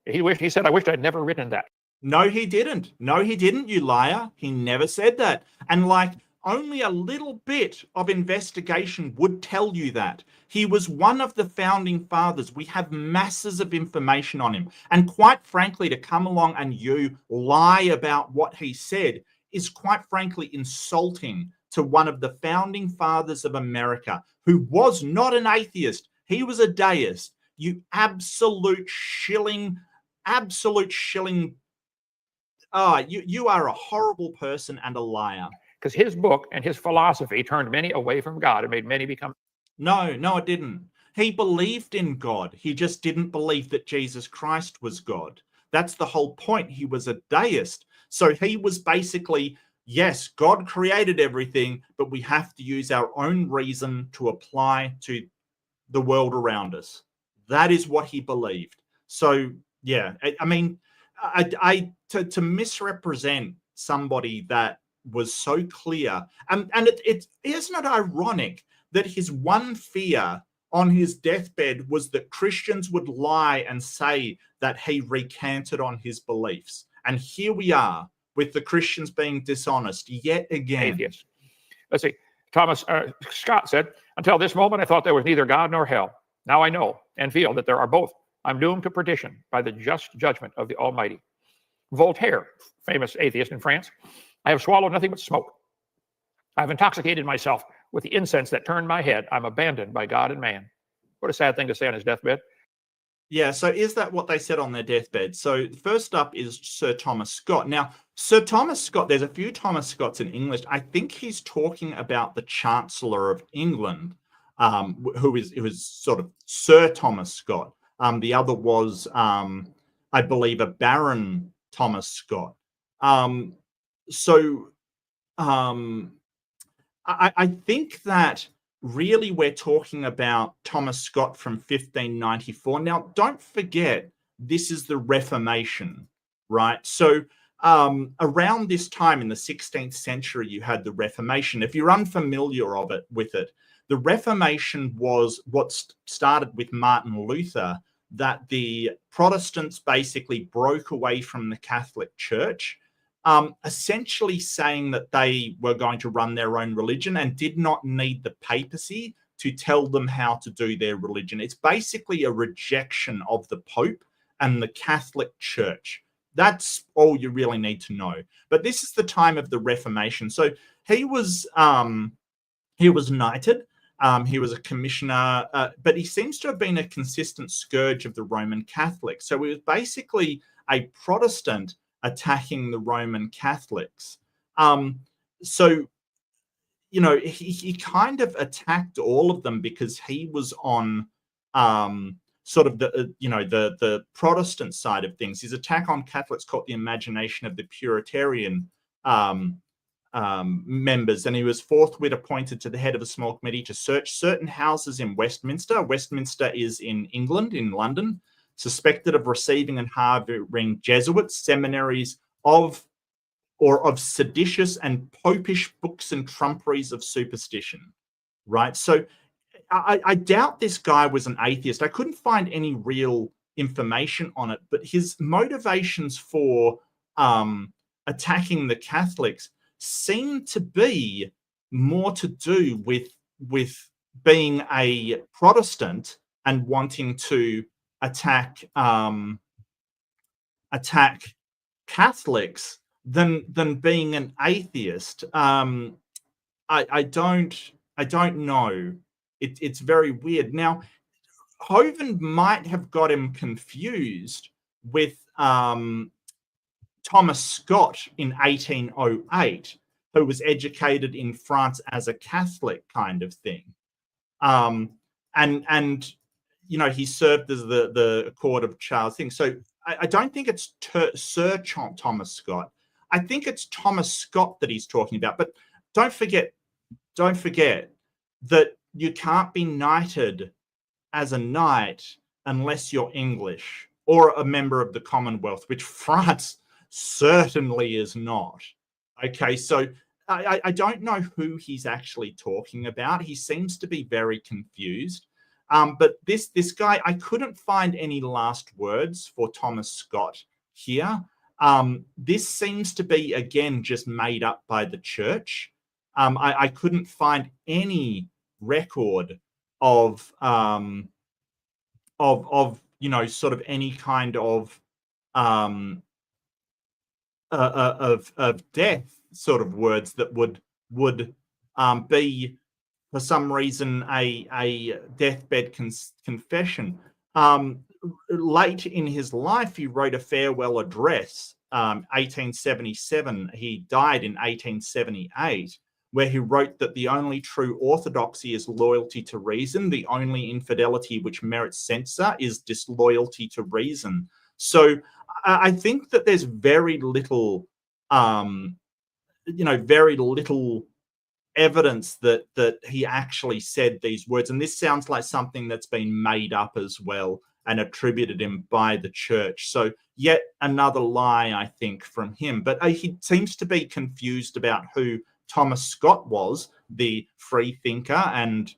He said, I wished I'd never written that. No, he didn't. No, he didn't, you liar. He never said that. And like, only a little bit of investigation would tell you that. He was one of the founding fathers. We have masses of information on him. And quite frankly, to come along and you lie about what he said is quite frankly insulting to one of the founding fathers of America, who was not an atheist. He was a deist. You absolute shilling. You are a horrible person and a liar. Because his book and his philosophy turned many away from God and made many become... No, it didn't. He believed in God. He just didn't believe that Jesus Christ was God. That's the whole point. He was a deist. So he was basically, yes, God created everything, but we have to use our own reason to apply to the world around us. That is what he believed. So yeah, I mean, to misrepresent somebody that was so clear, and it isn't it ironic that his one fear on his deathbed was that Christians would lie and say that he recanted on his beliefs. And here we are with the Christians being dishonest yet again. Atheists. Let's see. Thomas Scott said, until this moment, I thought there was neither God nor hell. Now I know and feel that there are both. I'm doomed to perdition by the just judgment of the Almighty. Voltaire, famous atheist in France, I have swallowed nothing but smoke. I've intoxicated myself with the incense that turned my head. I'm abandoned by God and man. What a sad thing to say on his deathbed. Yeah, so is that what they said on their deathbed? So first up is Sir Thomas Scott. Now, Sir Thomas Scott, there's a few Thomas Scotts in English. I think he's talking about the Chancellor of England, who is sort of Sir Thomas Scott. The other was, I believe, a Baron Thomas Scott. I think that really we're talking about Thomas Scott from 1594. Now, don't forget, this is the Reformation, right? So around this time in the 16th century, you had the Reformation. If you're unfamiliar with it, the Reformation was what started with Martin Luther, that the Protestants basically broke away from the Catholic Church, essentially saying that they were going to run their own religion and did not need the papacy to tell them how to do their religion. It's basically a rejection of the Pope and the Catholic Church. That's all you really need to know. But this is the time of the Reformation. So he was knighted. He was a commissioner, but he seems to have been a consistent scourge of the Roman Catholics. So he was basically a Protestant attacking the Roman Catholics. So, you know, he kind of attacked all of them because he was on sort of the Protestant side of things. His attack on Catholics caught the imagination of the Puritan members, and he was forthwith appointed to the head of a small committee to search certain houses in Westminster. Westminster is in England, in London, suspected of receiving and harboring Jesuits, seminaries of seditious and popish books and trumperies of superstition, right? So I doubt this guy was an atheist. I couldn't find any real information on it, but his motivations for attacking the Catholics seem to be more to do with being a Protestant and wanting to attack Catholics than being an atheist. I don't know. It's very weird. Now, Hovind might have got him confused with Thomas Scott in 1808, who was educated in France as a Catholic kind of thing. And you know, he served as the court of Charles thing. So I don't think it's Sir Thomas Scott. I think it's Thomas Scott that he's talking about. But don't forget that you can't be knighted as a knight unless you're English or a member of the Commonwealth, which France certainly is not. Okay, so I don't know who he's actually talking about. He seems to be very confused. But this guy, I couldn't find any last words for Thomas Scott here. This seems to be, again, just made up by the church. I couldn't find any record of you know, sort of any kind of death sort of words that would be, for some reason, a deathbed confession. Late in his life, he wrote a farewell address, 1877. He died in 1878, where he wrote that the only true orthodoxy is loyalty to reason. The only infidelity which merits censure is disloyalty to reason. So I think that there's very little, very little evidence that he actually said these words. And this sounds like something that's been made up as well and attributed him by the church. So yet another lie, I think, from him. But he seems to be confused about who Thomas Scott was, the free thinker and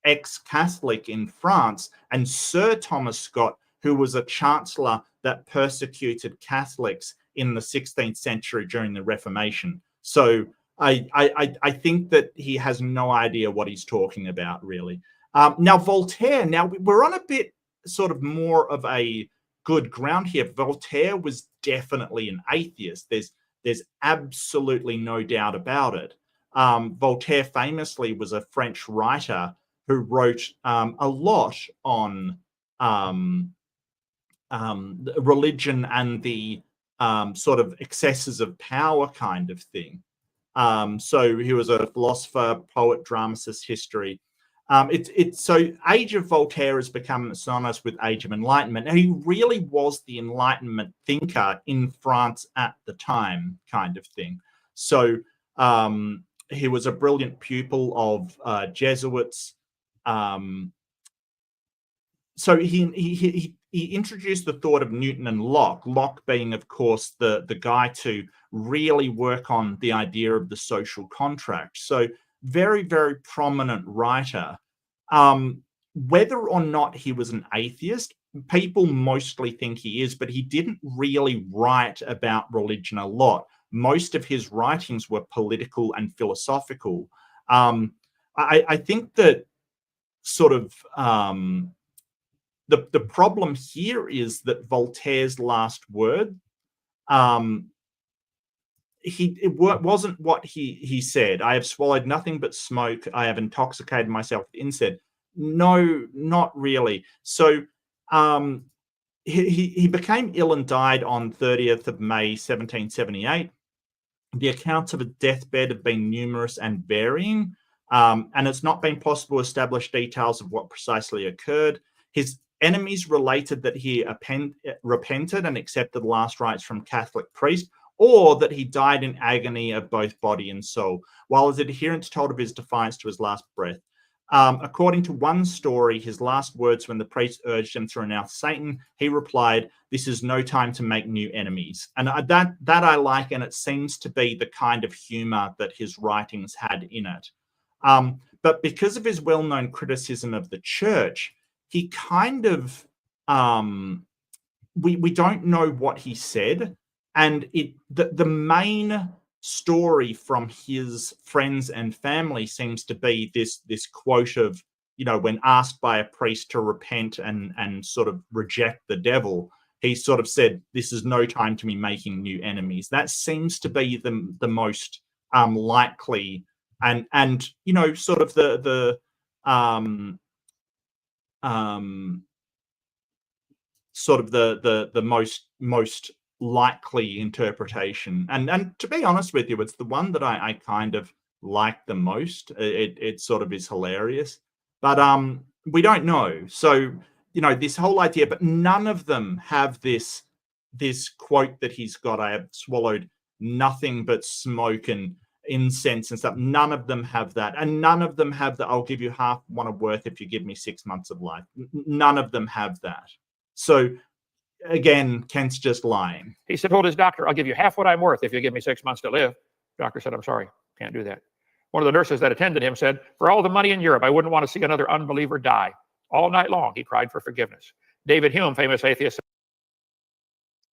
ex-Catholic in France, and Sir Thomas Scott, who was a chancellor that persecuted Catholics in the 16th century during the Reformation. So I think that he has no idea what he's talking about, really. Now, Voltaire, now we're on a bit sort of more of a good ground here. Voltaire was definitely an atheist. There's absolutely no doubt about it. Voltaire famously was a French writer who wrote a lot on religion and the sort of excesses of power kind of thing. So he was a philosopher, poet, dramatist, history. So Age of Voltaire has become synonymous with Age of Enlightenment. And he really was the Enlightenment thinker in France at the time, kind of thing. So he was a brilliant pupil of Jesuits. So he introduced the thought of Newton and Locke, Locke being, of course, the guy to really work on the idea of the social contract. So very, very prominent writer. Whether or not he was an atheist, people mostly think he is, but he didn't really write about religion a lot. Most of his writings were political and philosophical. I think that sort of the problem here is that Voltaire's last word, it wasn't what he said. I have swallowed nothing but smoke. I have intoxicated myself with incense. No, not really. So he became ill and died on 30th of May, 1778. The accounts of a deathbed have been numerous and varying, and it's not been possible to establish details of what precisely occurred. His enemies related that he repented and accepted the last rites from Catholic priest, or that he died in agony of both body and soul, while his adherents told of his defiance to his last breath. According to one story, his last words when the priest urged him to renounce Satan, he replied, "This is no time to make new enemies." And that I like, and it seems to be the kind of humor that his writings had in it. But because of his well-known criticism of the church, he kind of, we don't know what he said. And the main story from his friends and family seems to be this quote of, when asked by a priest to repent and sort of reject the devil, he sort of said, "This is no time to be making new enemies." That seems to be the most likely and sort of the most likely interpretation, and to be honest with you, it's the one that I kind of like the most. It sort of is hilarious, but we don't know. So this whole idea, but none of them have this quote that he's got. I have swallowed nothing but smoke and incense and stuff. None of them have that, and none of them have the "I'll give you half what I'm worth if you give me 6 months of life." None of them have that. So again, Kent's just lying. He said, told his doctor, "I'll give you half what I'm worth if you give me 6 months to live." Doctor said, "I'm sorry, can't do that." One of the nurses that attended him said, "For all the money in Europe, I wouldn't want to see another unbeliever die." All night long, he cried for forgiveness. David Hume, famous atheist.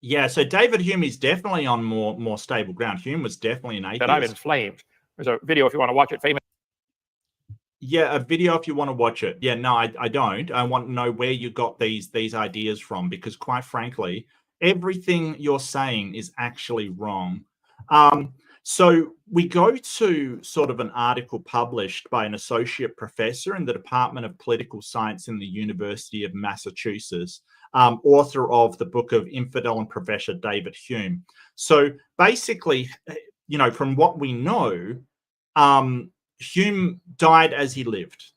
Yeah, so David Hume is definitely on more stable ground. Hume was definitely an atheist. That I'm in flames. There's a video if you want to watch it. Famous. Yeah, a video if you want to watch it. Yeah, no, I don't. I want to know where you got these ideas from, because quite frankly, everything you're saying is actually wrong. So we go to sort of an article published by an associate professor in the Department of Political Science in the University of Massachusetts, author of the book of Infidel and Professor David Hume. So basically, from what we know, Hume died as he lived.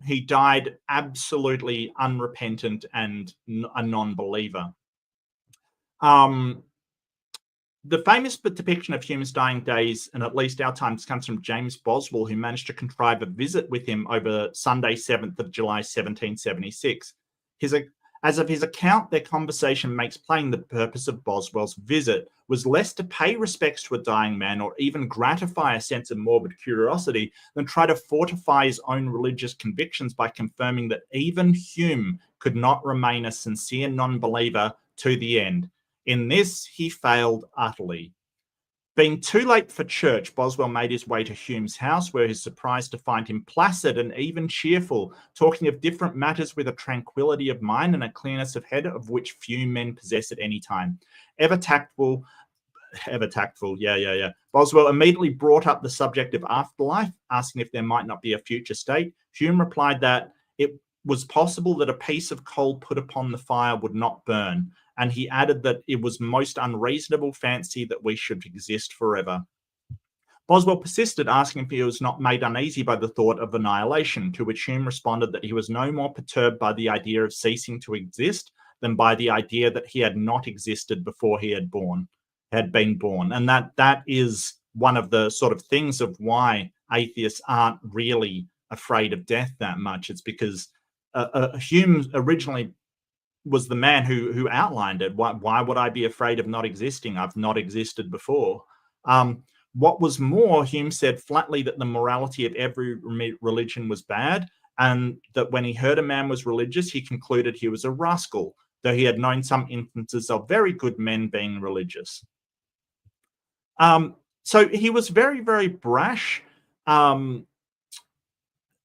He died absolutely unrepentant and a non-believer. The famous depiction of Hume's dying days, and at least our times, comes from James Boswell, who managed to contrive a visit with him over Sunday, 7th of July, 1776. As of his account, their conversation makes plain the purpose of Boswell's visit was less to pay respects to a dying man or even gratify a sense of morbid curiosity than try to fortify his own religious convictions by confirming that even Hume could not remain a sincere non-believer to the end. In this, he failed utterly. Being too late for church, Boswell made his way to Hume's house, where he was surprised to find him placid and even cheerful, talking of different matters with a tranquility of mind and a clearness of head of which few men possess at any time. Ever tactful, yeah. Boswell immediately brought up the subject of afterlife, asking if there might not be a future state. Hume replied that it was possible that a piece of coal put upon the fire would not burn, and he added that it was most unreasonable fancy that we should exist forever. Boswell persisted, asking if he was not made uneasy by the thought of annihilation, to which Hume responded that he was no more perturbed by the idea of ceasing to exist than by the idea that he had not existed before he had been born. And that is one of the sort of things of why atheists aren't really afraid of death that much. It's because Hume originally was the man who outlined it. Why would I be afraid of not existing? I've not existed before. What was more, Hume said flatly that the morality of every religion was bad, and that when he heard a man was religious, he concluded he was a rascal, though he had known some instances of very good men being religious. So he was very, very brash.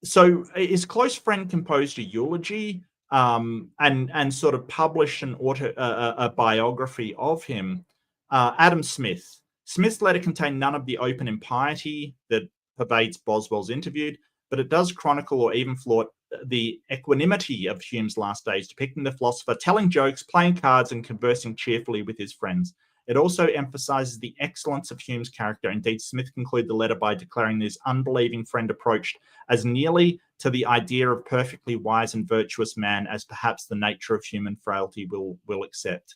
So his close friend composed a eulogy and sort of published a biography of him. Adam Smith. Smith's letter contained none of the open impiety that pervades Boswell's interview, but it does chronicle or even flaunt the equanimity of Hume's last days, depicting the philosopher telling jokes, playing cards, and conversing cheerfully with his friends. It also emphasizes the excellence of Hume's character. Indeed, Smith concluded the letter by declaring this unbelieving friend approached as nearly to the idea of perfectly wise and virtuous man as perhaps the nature of human frailty will accept.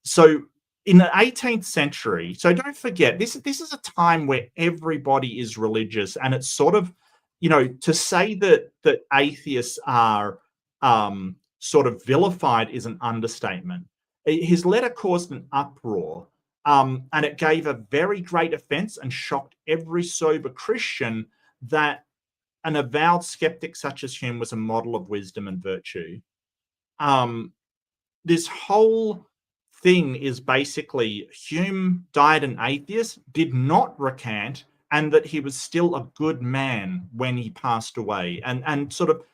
So in the 18th century, so don't forget, this is a time where everybody is religious, and it's sort of, to say that atheists are sort of vilified is an understatement. His letter caused an uproar, and it gave a very great offense and shocked every sober Christian that an avowed skeptic such as Hume was a model of wisdom and virtue. This whole thing is basically Hume died an atheist, did not recant, and that he was still a good man when he passed away. And sort of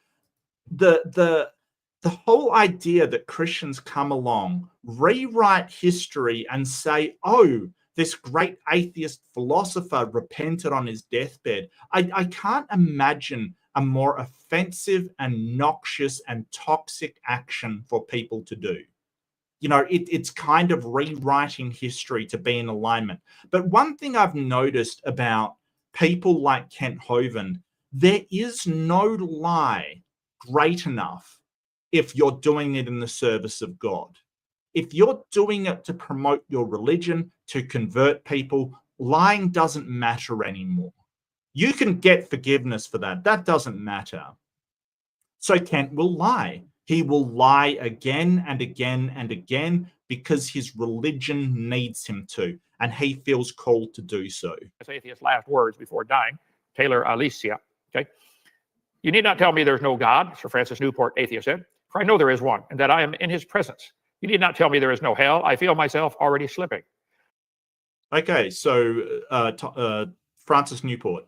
the whole idea that Christians come along, rewrite history and say, oh, this great atheist philosopher repented on his deathbed. I can't imagine a more offensive and noxious and toxic action for people to do. It's kind of rewriting history to be in alignment. But one thing I've noticed about people like Kent Hovind, there is no lie great enough if you're doing it in the service of God. If you're doing it to promote your religion, to convert people, lying doesn't matter anymore. You can get forgiveness for that. That doesn't matter. So Kent will lie. He will lie again and again and again because his religion needs him to, and he feels called to do so. Atheist's last words before dying, Taylor Alicia. Okay. You need not tell me there's no God, Sir Francis Newport, atheist, said, for I know there is one, and that I am in his presence. You need not tell me there is no hell. I feel myself already slipping. Okay, so Francis Newport.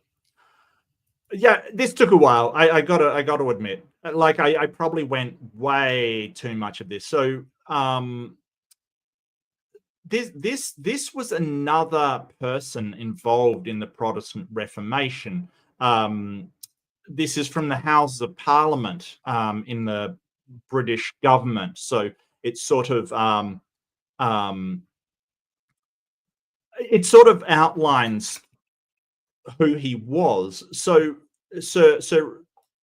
Yeah, this took a while. I gotta admit, like I probably went way too much of this. So this was another person involved in the Protestant Reformation. This is from the Houses of Parliament in the British government. So it's sort of it sort of outlines who he was. So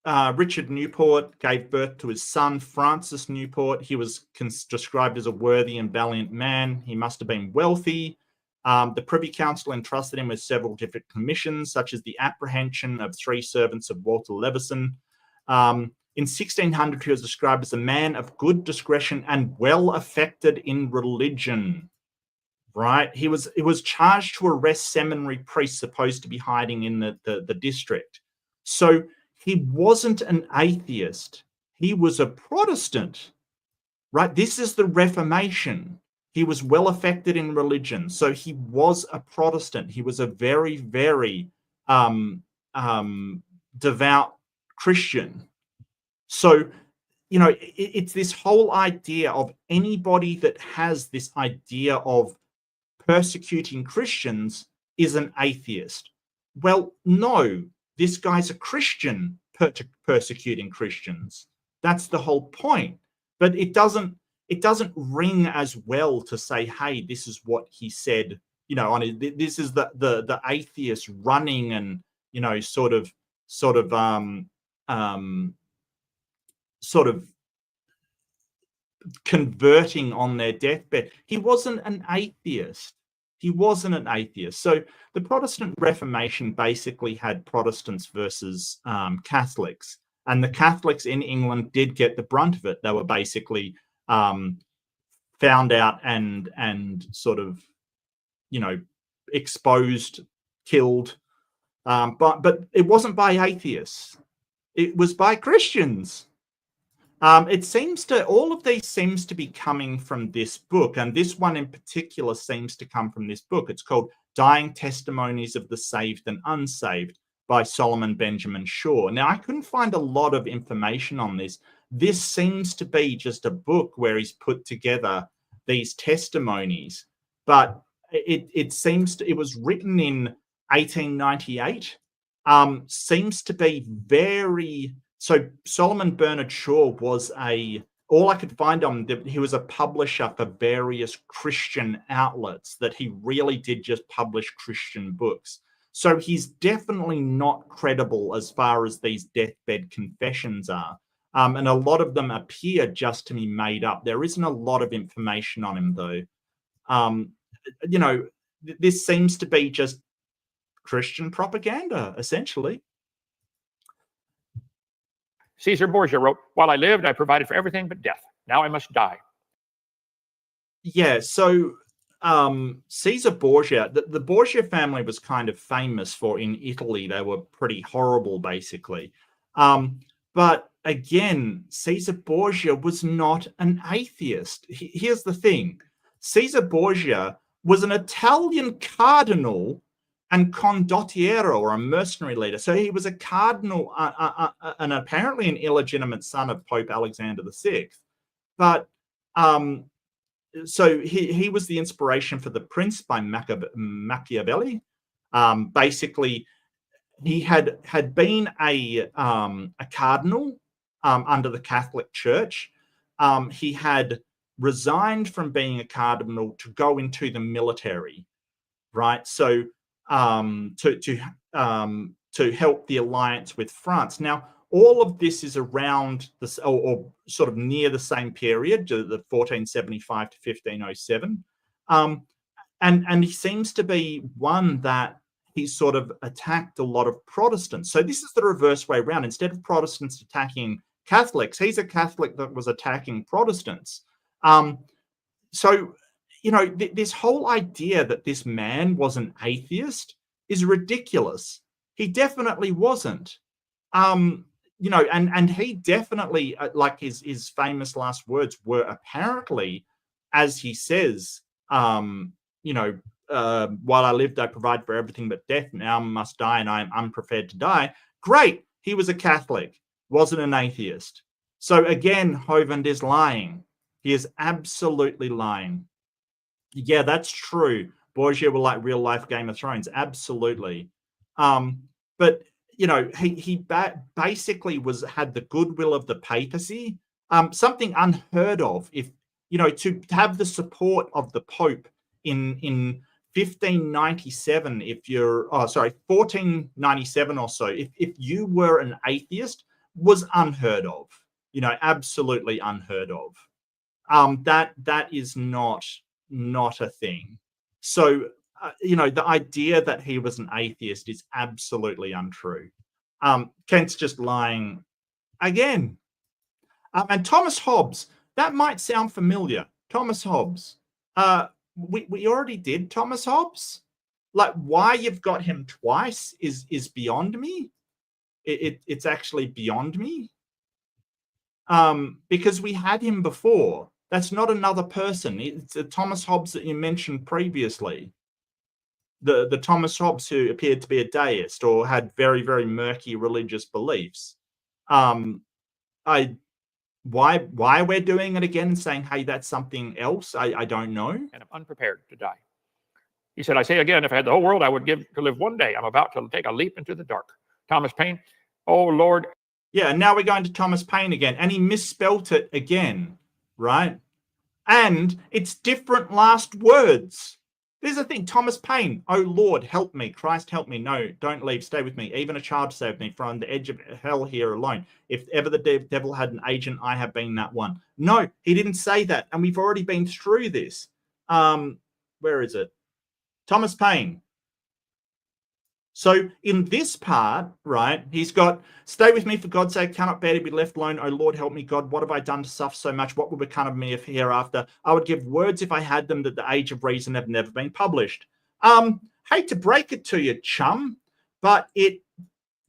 Richard Newport gave birth to his son, Francis Newport. He was described as a worthy and valiant man. He must have been wealthy. The Privy Council entrusted him with several different commissions, such as the apprehension of 3 servants of Walter Levison. In 1600, he was described as a man of good discretion and well affected in religion. Right? He was charged to arrest seminary priests supposed to be hiding in the district. So he wasn't an atheist. He was a Protestant. Right? This is the Reformation. He was well affected in religion. So he was a Protestant. He was a very, very devout Christian. So, you know, it's this whole idea of anybody that has this idea of persecuting Christians is an atheist. Well, no, this guy's a Christian persecuting Christians. That's the whole point. But it doesn't ring as well to say, hey, this is what he said, you know, this is the atheist running and, you know, sort of converting on their deathbed. He wasn't an atheist. He wasn't an atheist. So the Protestant Reformation basically had Protestants versus Catholics. And the Catholics in England did get the brunt of it. They were basically found out and sort of, you know, exposed, killed. But it wasn't by atheists. It was by Christians. It seems to, all of these seems to be coming from this book, and this one in particular seems to come from this book. It's called Dying Testimonies of the Saved and Unsaved by Solomon Benjamin Shaw. Now, I couldn't find a lot of information on this. This seems to be just a book where he's put together these testimonies, but it seems to, it was written in 1898. Seems to be very... So Solomon Bernard Shaw was all I could find on him, he was a publisher for various Christian outlets, that he really did just publish Christian books. So he's definitely not credible as far as these deathbed confessions are. And a lot of them appear just to be made up. There isn't a lot of information on him, though. You know, this seems to be just Christian propaganda, essentially. Caesar Borgia wrote, "While I lived, I provided for everything but death. Now I must die." Yeah, so Caesar Borgia, the Borgia family was kind of famous for, in Italy, they were pretty horrible, basically. But again, Caesar Borgia was not an atheist. Here's the thing. Caesar Borgia was an Italian cardinal and condottiero, or a mercenary leader. So he was a cardinal and apparently an illegitimate son of Pope Alexander VI. But so he was the inspiration for The Prince by Machiavelli. Basically, he had been a cardinal under the Catholic Church. He had resigned from being a cardinal to go into the military, right? So to help the alliance with France. Now, all of this is around this, or sort of near the same period, the 1475 to 1507. And he seems to be one that he sort of attacked a lot of Protestants. So this is the reverse way around. Instead of Protestants attacking Catholics, he's a Catholic that was attacking Protestants. So, you know, this whole idea that this man was an atheist is ridiculous. He definitely wasn't. You know, and he definitely, like his famous last words were apparently, as he says, you know, while I lived, I provide for everything but death. Now I must die, and I am unprepared to die. Great. He was a Catholic, wasn't an atheist. So again, Hovind is lying. He is absolutely lying. Yeah, that's true. Borgia were like real life Game of Thrones. Absolutely. But, you know, he basically had the goodwill of the papacy, something unheard of. If, you know, to have the support of the Pope in 1597, if you're, 1497 or so, if you were an atheist, was unheard of. You know, absolutely unheard of. That is not a thing. So, you know, the idea that he was an atheist is absolutely untrue. Kent's just lying again. And Thomas Hobbes, that might sound familiar. Thomas Hobbes. We already did Thomas Hobbes. Like, why you've got him twice is beyond me. It's actually beyond me. Because we had him before. That's not another person. It's a Thomas Hobbes that you mentioned previously. The Thomas Hobbes who appeared to be a deist or had very, very murky religious beliefs. Why we're doing it again and saying, hey, that's something else, I don't know. And I'm unprepared to die. He said, I say again, if I had the whole world, I would give to live one day. I'm about to take a leap into the dark. Thomas Paine, oh, Lord. Yeah, and now we're going to Thomas Paine again. And he misspelt it again, right? And it's different last words. There's a thing, Thomas Paine, oh, Lord, help me. Christ, help me. No, don't leave. Stay with me. Even a child saved me from the edge of hell here alone. If ever the devil had an agent, I have been that one. No, he didn't say that. And we've already been through this. Where is it? Thomas Paine. So in this part, right, he's got, stay with me for God's sake, cannot bear to be left alone. Oh Lord, help me, God. What have I done to suffer so much? What will become of me if hereafter? I would give words if I had them that the age of reason have never been published. Hate to break it to you, chum, but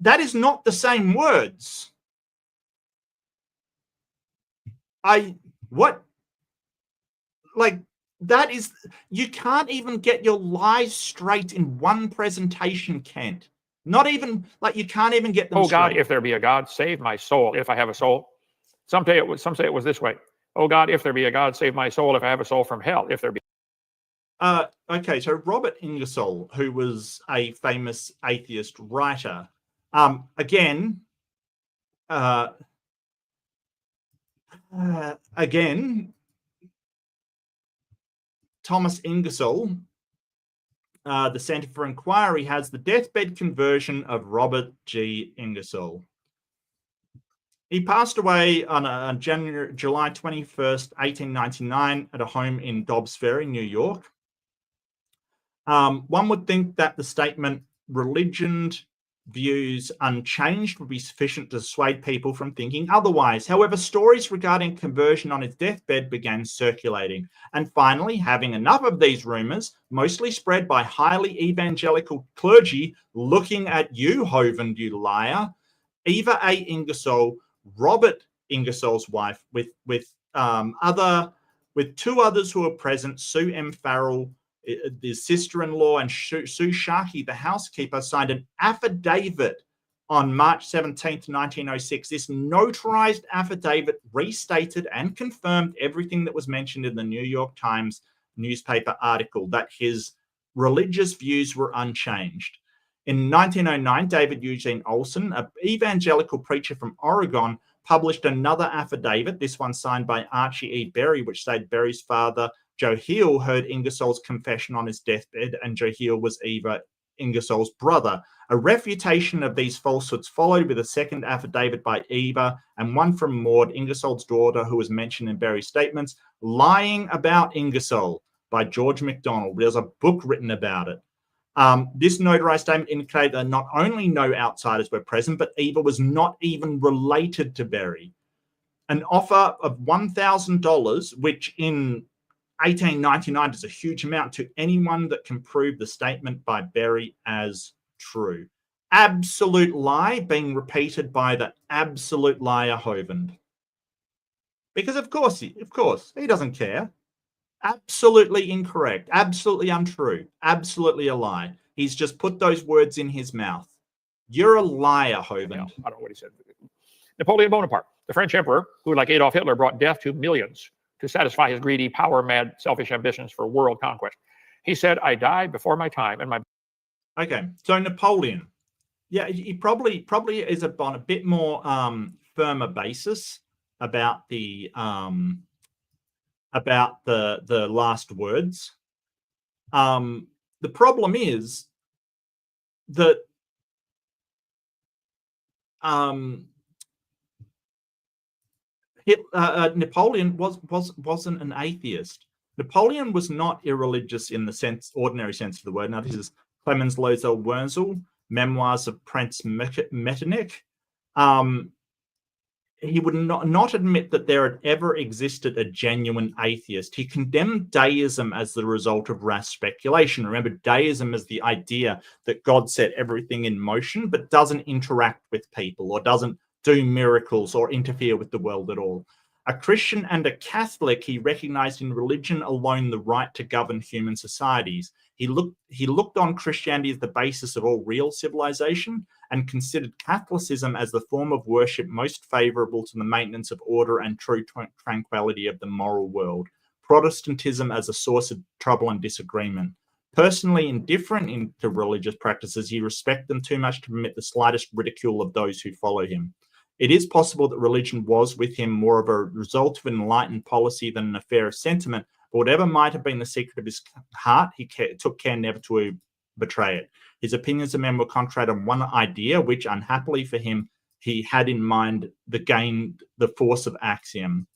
that is not the same words. That is, you can't even get your lies straight in one presentation, Kent. Not even, like, you can't even get them straight. Oh God, straight. if there be a God, save my soul if I have a soul. Some say it was this way. Oh God, if there be a God, save my soul if I have a soul from hell. If there be. Okay, so Robert Ingersoll, who was a famous atheist writer, again, Thomas Ingersoll, the Center for Inquiry, has the deathbed conversion of Robert G. Ingersoll. He passed away on July 21st, 1899, at a home in Dobbs Ferry, New York. One would think that the statement, religion views unchanged, would be sufficient to dissuade people from thinking otherwise. However, stories regarding conversion on his deathbed began circulating. And finally, having enough of these rumors, mostly spread by highly evangelical clergy, looking at you, Hovind, you liar, Eva A. Ingersoll, Robert Ingersoll's wife, with two others who were present, Sue M. Farrell, the sister-in-law, and Sue Sharkey, the housekeeper, signed an affidavit on March 17th, 1906. This notarized affidavit restated and confirmed everything that was mentioned in the New York Times newspaper article, that his religious views were unchanged. In 1909, David Eugene Olson, an evangelical preacher from Oregon, published another affidavit, this one signed by Archie E. Berry, which said Berry's father, Joe Heel, heard Ingersoll's confession on his deathbed, and Joe Heel was Eva Ingersoll's brother. A refutation of these falsehoods followed with a second affidavit by Eva and one from Maud, Ingersoll's daughter, who was mentioned in Berry's statements, Lying About Ingersoll by George MacDonald. There's a book written about it. This notarized statement indicated that not only no outsiders were present, but Eva was not even related to Berry. An offer of $1,000, which in 1899 is a huge amount, to anyone that can prove the statement by Berry as true. Absolute lie being repeated by the absolute liar Hovind. Because of course he doesn't care. Absolutely incorrect, absolutely untrue, absolutely a lie. He's just put those words in his mouth. You're a liar, Hovind. No, I don't know what he said. Napoleon Bonaparte, the French emperor, who, like Adolf Hitler, brought death to millions to satisfy his greedy, power-mad, selfish ambitions for world conquest. He said, I died before my time, and my... Okay, so Napoleon. Yeah, he probably is on a bit more firmer basis about the last words. The problem is that Napoleon wasn't an atheist. Napoleon was not irreligious in the ordinary sense of the word. Now, this is Clemens Lozel Wurzel, Memoirs of Prince Metternich. He would not admit that there had ever existed a genuine atheist. He condemned deism as the result of rash speculation. Remember, deism is the idea that God set everything in motion, but doesn't interact with people or doesn't do miracles or interfere with the world at all. A Christian and a Catholic, he recognized in religion alone the right to govern human societies. He looked on Christianity as the basis of all real civilization and considered Catholicism as the form of worship most favorable to the maintenance of order and true tranquility of the moral world. Protestantism as a source of trouble and disagreement. Personally indifferent to religious practices, he respected them too much to permit the slightest ridicule of those who follow him. It is possible that religion was with him more of a result of enlightened policy than an affair of sentiment, but whatever might have been the secret of his heart, he took care never to betray it. His opinions of men were contrary on one idea, which, unhappily for him, he had in mind the force of axiom.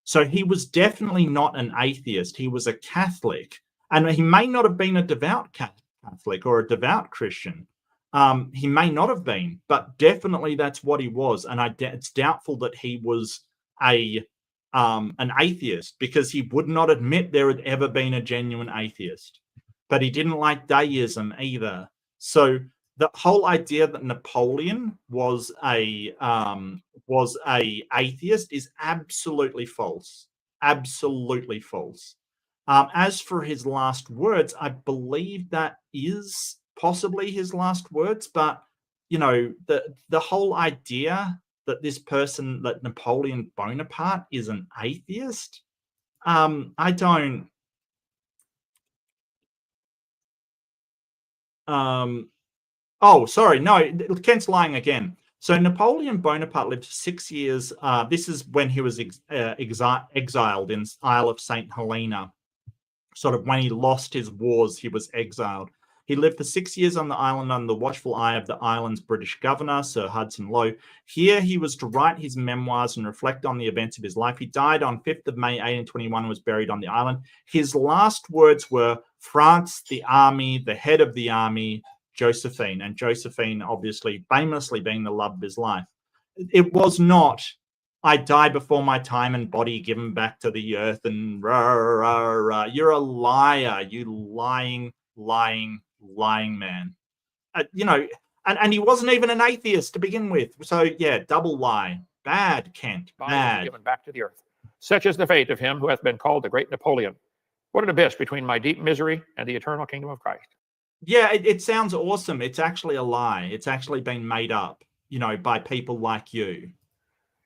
So he was definitely not an atheist. He was a Catholic. And he may not have been a devout Catholic or a devout Christian. He may not have been, but definitely that's what he was. And it's doubtful that he was an atheist, because he would not admit there had ever been a genuine atheist. But he didn't like deism either. So the whole idea that Napoleon was a atheist is absolutely false. Absolutely false. As for his last words, I believe that is possibly his last words, but the whole idea that this person, that Napoleon Bonaparte, is an atheist, I don't. Oh, sorry, no, Kent's lying again. So Napoleon Bonaparte lived 6 years. This is when he was exiled in Isle of St. Helena. Sort of when he lost his wars, he was exiled. He lived for 6 years on the island under the watchful eye of the island's British governor, Sir Hudson Lowe. Here he was to write his memoirs and reflect on the events of his life. He died on 5th of May, 1821, and was buried on the island. His last words were, France, the army, the head of the army, Josephine. And Josephine, obviously, famously being the love of his life. It was not, I die before my time and body given back to the earth and rah, rah, rah. You're a liar, you lying man. And he wasn't even an atheist to begin with. So yeah, double lie. Bad, Kent. Bad. Given back to the earth. Such is the fate of him who hath been called the great Napoleon. What an abyss between my deep misery and the eternal kingdom of Christ. Yeah, it sounds awesome. It's actually a lie. It's actually been made up, by people like you.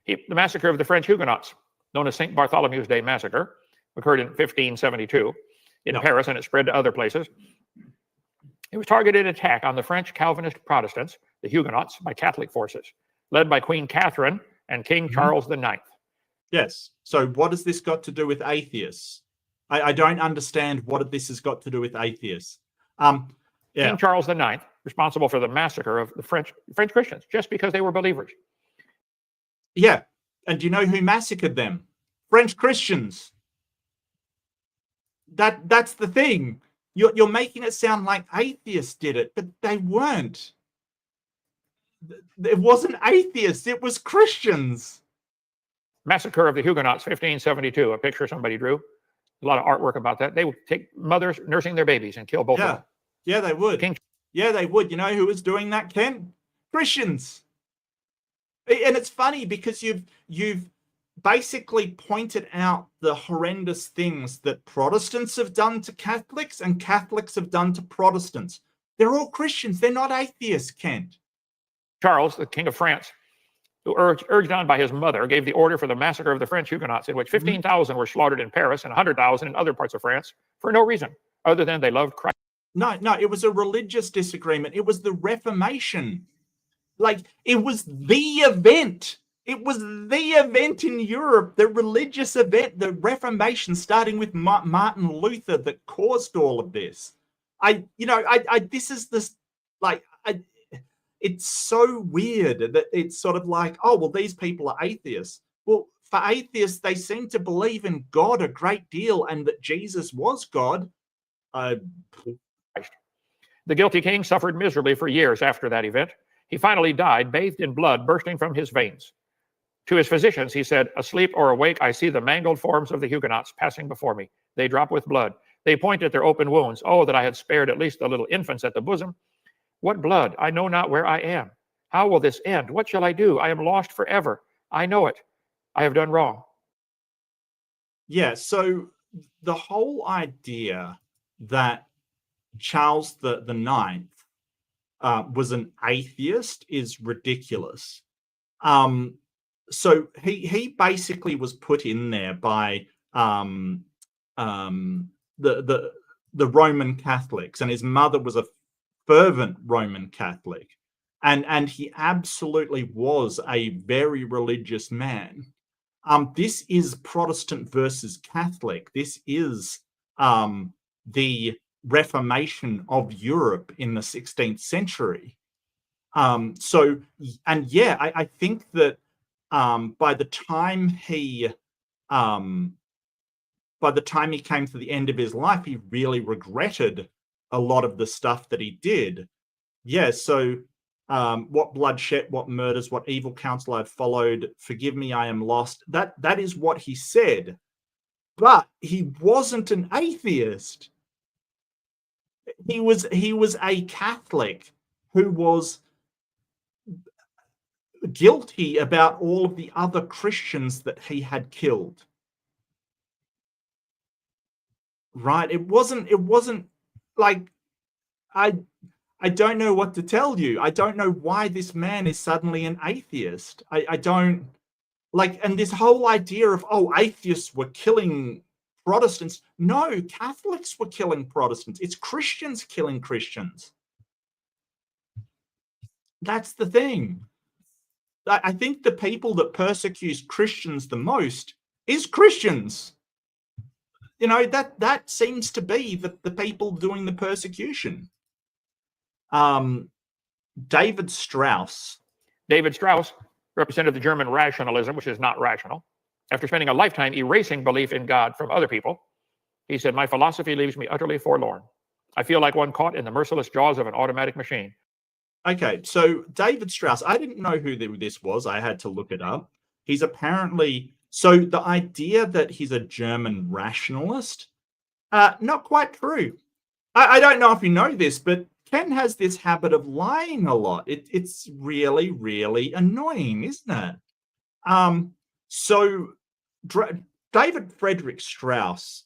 The massacre of the French Huguenots, known as St. Bartholomew's Day Massacre, occurred in 1572 in Paris, and it spread to other places. It was a targeted attack on the French Calvinist Protestants, the Huguenots, by Catholic forces, led by Queen Catherine and King Charles IX. Yes. So what has this got to do with atheists? I don't understand what this has got to do with atheists. King Charles IX, responsible for the massacre of the French Christians, just because they were believers. Yeah. And do you know who massacred them? French Christians. That's the thing. You're making it sound like atheists did it, but they weren't. It wasn't atheists. It was Christians. Massacre of the Huguenots, 1572. A picture somebody drew. A lot of artwork about that. They would take mothers nursing their babies and kill both of them. Yeah, they would. Yeah, they would. You know who was doing that, Ken? Christians. And it's funny because you've basically pointed out the horrendous things that Protestants have done to Catholics and Catholics have done to Protestants. They're all Christians. They're not atheists, Kent. Charles, the King of France, who urged on by his mother, gave the order for the massacre of the French Huguenots, in which 15,000 were slaughtered in Paris and 100,000 in other parts of France for no reason other than they loved Christ. No, it was a religious disagreement. It was the Reformation. It was the event. It was the event in Europe, the religious event, the Reformation, starting with Martin Luther, that caused all of this. It's so weird that it's sort of like, oh, well, these people are atheists. Well, for atheists, they seem to believe in God a great deal and that Jesus was God. The guilty king suffered miserably for years after that event. He finally died, bathed in blood bursting from his veins. To his physicians, he said, "Asleep or awake, I see the mangled forms of the Huguenots passing before me. They drop with blood. They point at their open wounds. Oh, that I had spared at least the little infants at the bosom. What blood? I know not where I am. How will this end? What shall I do? I am lost forever. I know it. I have done wrong." Yeah, so the whole idea that Charles the Ninth was an atheist is ridiculous. So he basically was put in there by the Roman Catholics, and his mother was a fervent Roman Catholic, and he absolutely was a very religious man. This is Protestant versus Catholic. This is the Reformation of Europe in the 16th century. I think that by the time he came to the end of his life, he really regretted a lot of the stuff that he did. Yeah, so what bloodshed, what murders, what evil counsel I've followed, forgive me, I am lost. That is what he said. But he wasn't an atheist. He was a Catholic who was guilty about all of the other Christians that he had killed. Right? It wasn't like I don't know what to tell you. I don't know why this man is suddenly an atheist. I don't like, and this whole idea of, oh, atheists were killing Protestants. No, Catholics were killing Protestants. It's Christians killing Christians. That's the thing. I think the people that persecute Christians the most is Christians. You know, that seems to be the people doing the persecution. David Strauss. David Strauss represented the German rationalism, which is not rational. After spending a lifetime erasing belief in God from other people, he said, "My philosophy leaves me utterly forlorn. I feel like one caught in the merciless jaws of an automatic machine." Okay, so David Strauss, I didn't know who this was. I had to look it up. He's apparently, so the idea that he's a German rationalist, not quite true. I don't know if you know this, but Ken has this habit of lying a lot. It's really, really annoying, isn't it? David Frederick Strauss,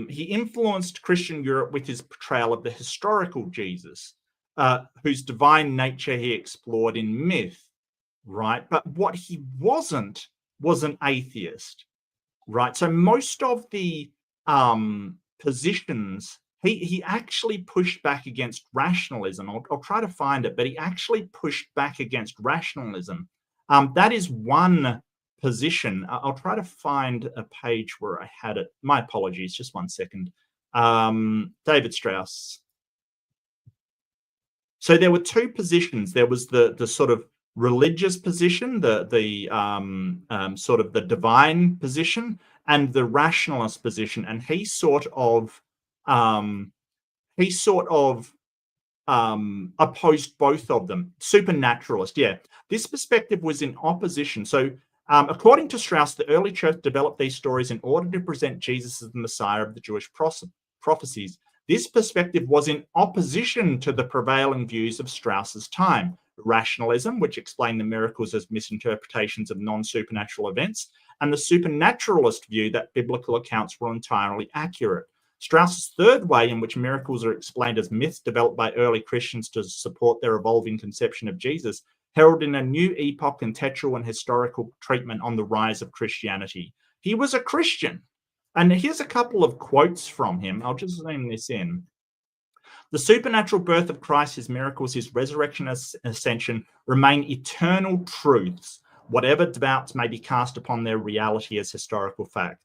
he influenced Christian Europe with his portrayal of the historical Jesus, whose divine nature he explored in myth, right? But what he wasn't was an atheist, right? So most of the positions, he actually pushed back against rationalism. I'll try to find it, but he actually pushed back against rationalism. That is one position. I'll try to find a page where I had it. My apologies, just 1 second. David Strauss. So there were two positions. There was the sort of religious position, the sort of the divine position, and the rationalist position. And he sort of opposed both of them. Supernaturalist, yeah. This perspective was in opposition. So according to Strauss, the early church developed these stories in order to present Jesus as the Messiah of the Jewish prophecies. This perspective was in opposition to the prevailing views of Strauss's time. Rationalism, which explained the miracles as misinterpretations of non-supernatural events, and the supernaturalist view that biblical accounts were entirely accurate. Strauss's third way, in which miracles are explained as myths developed by early Christians to support their evolving conception of Jesus, heralded a new epoch in textual and historical treatment on the rise of Christianity. He was a Christian. And here's a couple of quotes from him. I'll just zoom this in. The supernatural birth of Christ, his miracles, his resurrection and ascension remain eternal truths, whatever doubts may be cast upon their reality as historical fact.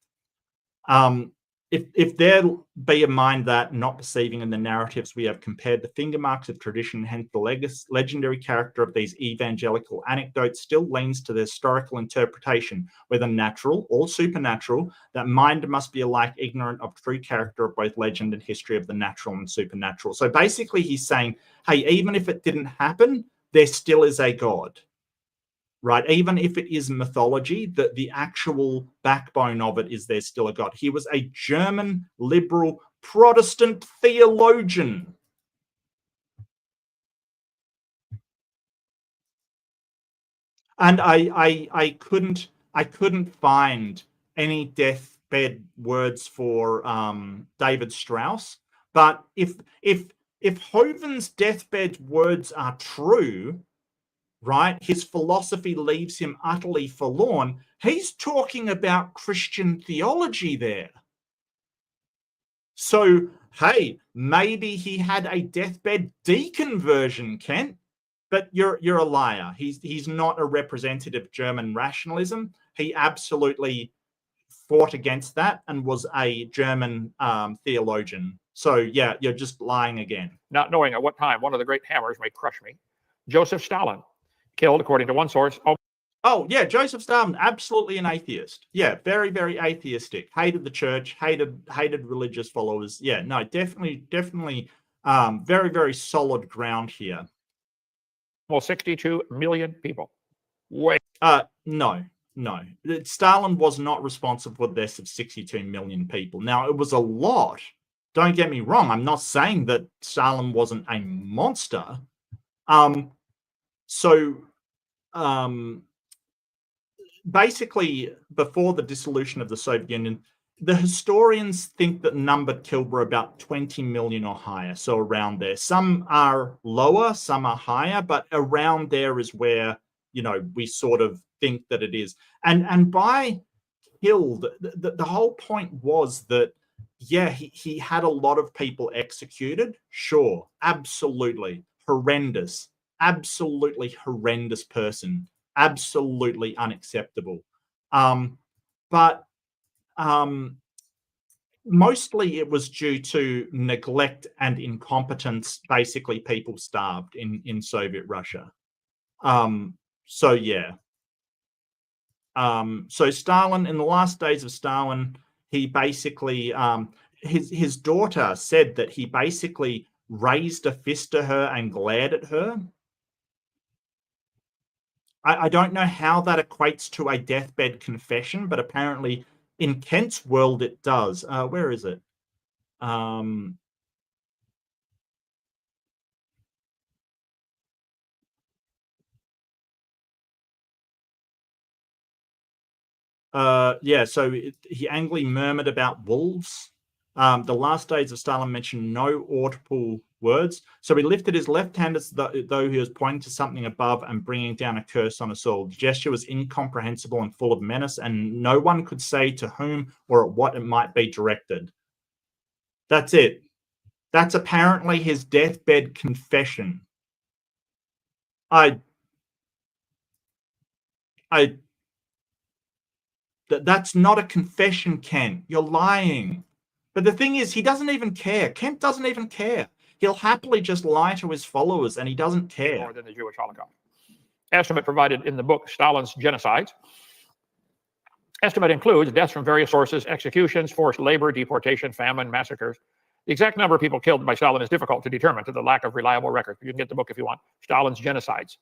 if there be a mind that, not perceiving in the narratives we have compared the finger marks of tradition, hence the legendary character of these evangelical anecdotes still leans to the historical interpretation, whether natural or supernatural, that mind must be alike ignorant of true character of both legend and history of the natural and supernatural. So basically he's saying, hey, even if it didn't happen, there still is a God. Right, even if it is mythology, the actual backbone of it is there's still a God. He was a German liberal Protestant theologian. And I couldn't find any deathbed words for David Strauss. But if Hovind's deathbed words are true, right, his philosophy leaves him utterly forlorn. He's talking about Christian theology there. So, hey, maybe he had a deathbed deconversion, Kent, but you're a liar. He's not a representative German rationalism. He absolutely fought against that and was a German theologian. So, yeah, you're just lying again. Not knowing at what time one of the great hammers may crush me. Joseph Stalin, killed, according to one source. Oh, yeah, Joseph Stalin, absolutely an atheist. Yeah, very, very atheistic. Hated the church, hated religious followers. Yeah, no, definitely very, very solid ground here. Almost 62 million people. Wait. No. Stalin was not responsible for the deaths of 62 million people. Now, it was a lot. Don't get me wrong. I'm not saying that Stalin wasn't a monster. Basically, before the dissolution of the Soviet Union, the historians think that number killed were about 20 million or higher, so around there. Some are lower, some are higher, but around there is where, we sort of think that it is. And by killed, the whole point was that, yeah, he had a lot of people executed. Sure, absolutely. Horrendous. Absolutely horrendous person. Absolutely unacceptable. But mostly it was due to neglect and incompetence. Basically, people starved in Soviet Russia. So yeah. So Stalin, in the last days of Stalin, he basically, his daughter said that he basically raised a fist to her and glared at her. I don't know how that equates to a deathbed confession, but apparently in Kent's world it does. Where is it? Yeah, so he angrily murmured about wolves. The last days of Stalin mentioned no audible words. So he lifted his left hand as though he was pointing to something above and bringing down a curse on us all. The gesture was incomprehensible and full of menace, and no one could say to whom or at what it might be directed. That's it. That's apparently his deathbed confession. That's not a confession, Ken. You're lying. But the thing is, he doesn't even care. Kent doesn't even care. He'll happily just lie to his followers, and he doesn't care. More than the Jewish Holocaust. Estimate provided in the book Stalin's Genocides. Estimate includes deaths from various sources, executions, forced labor, deportation, famine, massacres. The exact number of people killed by Stalin is difficult to determine due to the lack of reliable record. You can get the book if you want. Stalin's Genocides.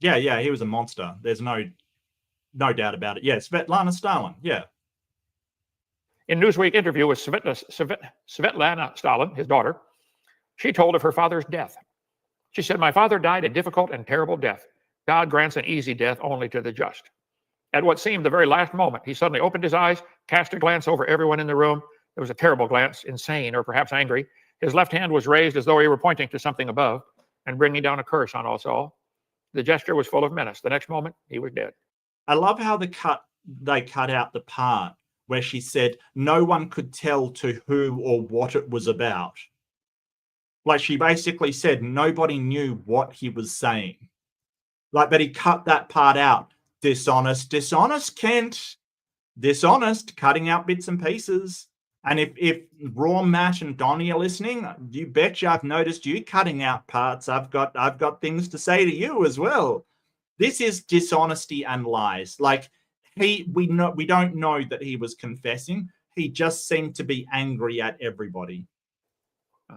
Yeah, he was a monster. There's no doubt about it. Yeah, Svetlana Stalin. Yeah. In Newsweek interview with Svetlana Stalin, his daughter, she told of her father's death. She said, "My father died a difficult and terrible death. God grants an easy death only to the just." At what seemed the very last moment, he suddenly opened his eyes, cast a glance over everyone in the room. It was a terrible glance, insane or perhaps angry. His left hand was raised as though he were pointing to something above and bringing down a curse on us all. The gesture was full of menace. The next moment, he was dead. I love how they cut out the part where she said no one could tell to who or what it was about. Like, she basically said nobody knew what he was saying. But he cut that part out. Dishonest, Kent. Dishonest, cutting out bits and pieces. And if Raw, Matt, and Donnie are listening, you betcha I've noticed you cutting out parts. I've got things to say to you as well. This is dishonesty and lies. Like we don't know that he was confessing. He just seemed to be angry at everybody.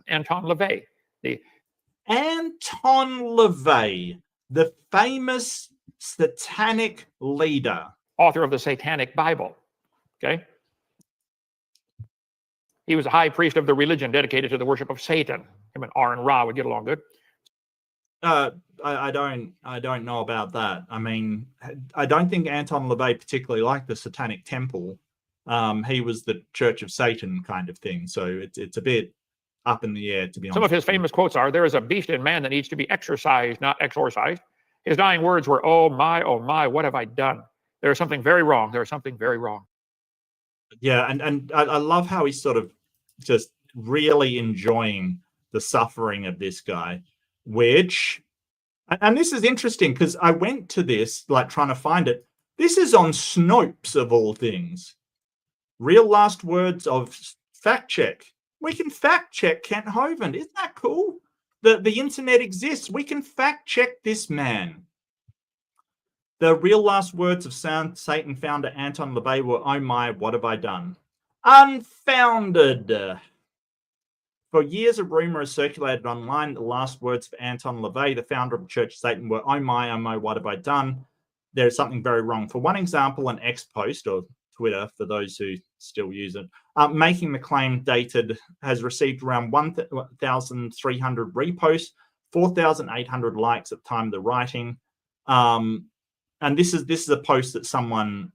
Anton LaVey, Anton LaVey, the famous satanic leader, author of the Satanic Bible. Okay. He was a high priest of the religion dedicated to the worship of Satan. Him and Aaron Ra would get along good. I don't know about that. I mean, I don't think Anton LaVey particularly liked the Satanic Temple. He was the Church of Satan kind of thing. So it's a bit up in the air, to be honest. Some of his famous quotes are, "There is a beast in man that needs to be exorcised, not exorcised." His dying words were, oh my, what have I done? There is something very wrong. There is something very wrong. Yeah, and I love how he's sort of just really enjoying the suffering of this guy, which, and this is interesting because I went to this, like trying to find it. This is on Snopes of all things. Real last words of fact check. We can fact check Kent Hovind. Isn't that cool? The internet exists. We can fact check this man. The real last words of Satan founder Anton LaVey were, oh my, what have I done? Unfounded. For years, a rumor has circulated online. The last words of Anton LaVey, the founder of the Church of Satan, were, oh my, what have I done? There is something very wrong. For one example, an X post, or Twitter, for those who still use it, making the claim dated, has received around 1,300 reposts, 4,800 likes at the time of the writing. And this is a post that someone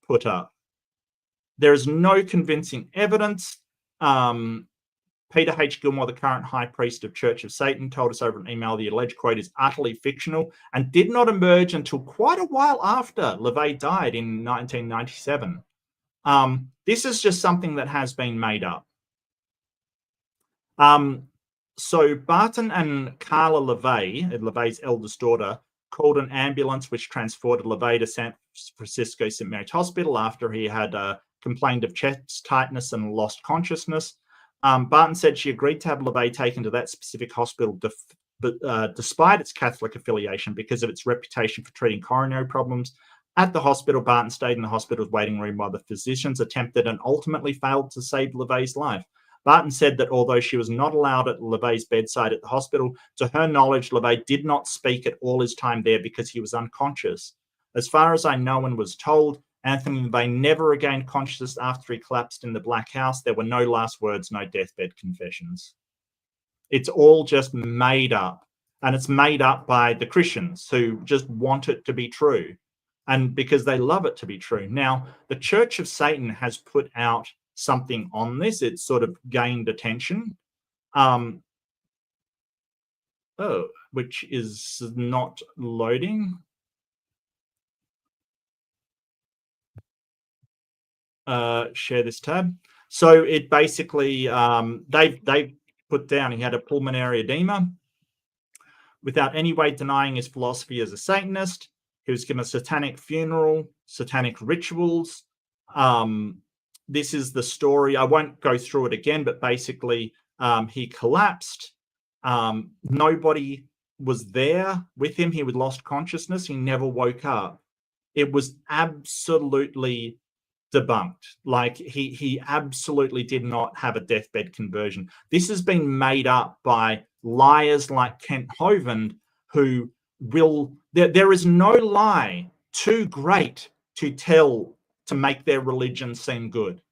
put up. There is no convincing evidence. Peter H. Gilmore, the current high priest of Church of Satan, told us over an email the alleged quote is utterly fictional and did not emerge until quite a while after LaVey died in 1997. This is just something that has been made up. So Barton and Carla LaVey, LaVey's eldest daughter, called an ambulance which transported LaVey to San Francisco St. Mary's Hospital after he had complained of chest tightness and lost consciousness. Barton said she agreed to have LaVey taken to that specific hospital despite its Catholic affiliation because of its reputation for treating coronary problems. At the hospital, Barton stayed in the hospital's waiting room while the physicians attempted and ultimately failed to save LaVey's life. Barton said that although she was not allowed at LaVey's bedside at the hospital, to her knowledge, LaVey did not speak at all his time there because he was unconscious. As far as I know and was told, Anthony LaVey never regained consciousness after he collapsed in the Black House. There were no last words, no deathbed confessions. It's all just made up. And it's made up by the Christians who just want it to be true. And because they love it to be true. Now, the Church of Satan has put out something on this. It's sort of gained attention. Which is not loading. Share this tab. So it basically, they put down he had a pulmonary edema without any way denying his philosophy as a Satanist. He was given a satanic funeral, satanic rituals. This is the story. I won't go through it again, but basically he collapsed. Nobody was there with him. He had lost consciousness. He never woke up. It was absolutely debunked. Like he absolutely did not have a deathbed conversion. This has been made up by liars like Kent Hovind, who will, there is no lie too great to tell to make their religion seem good.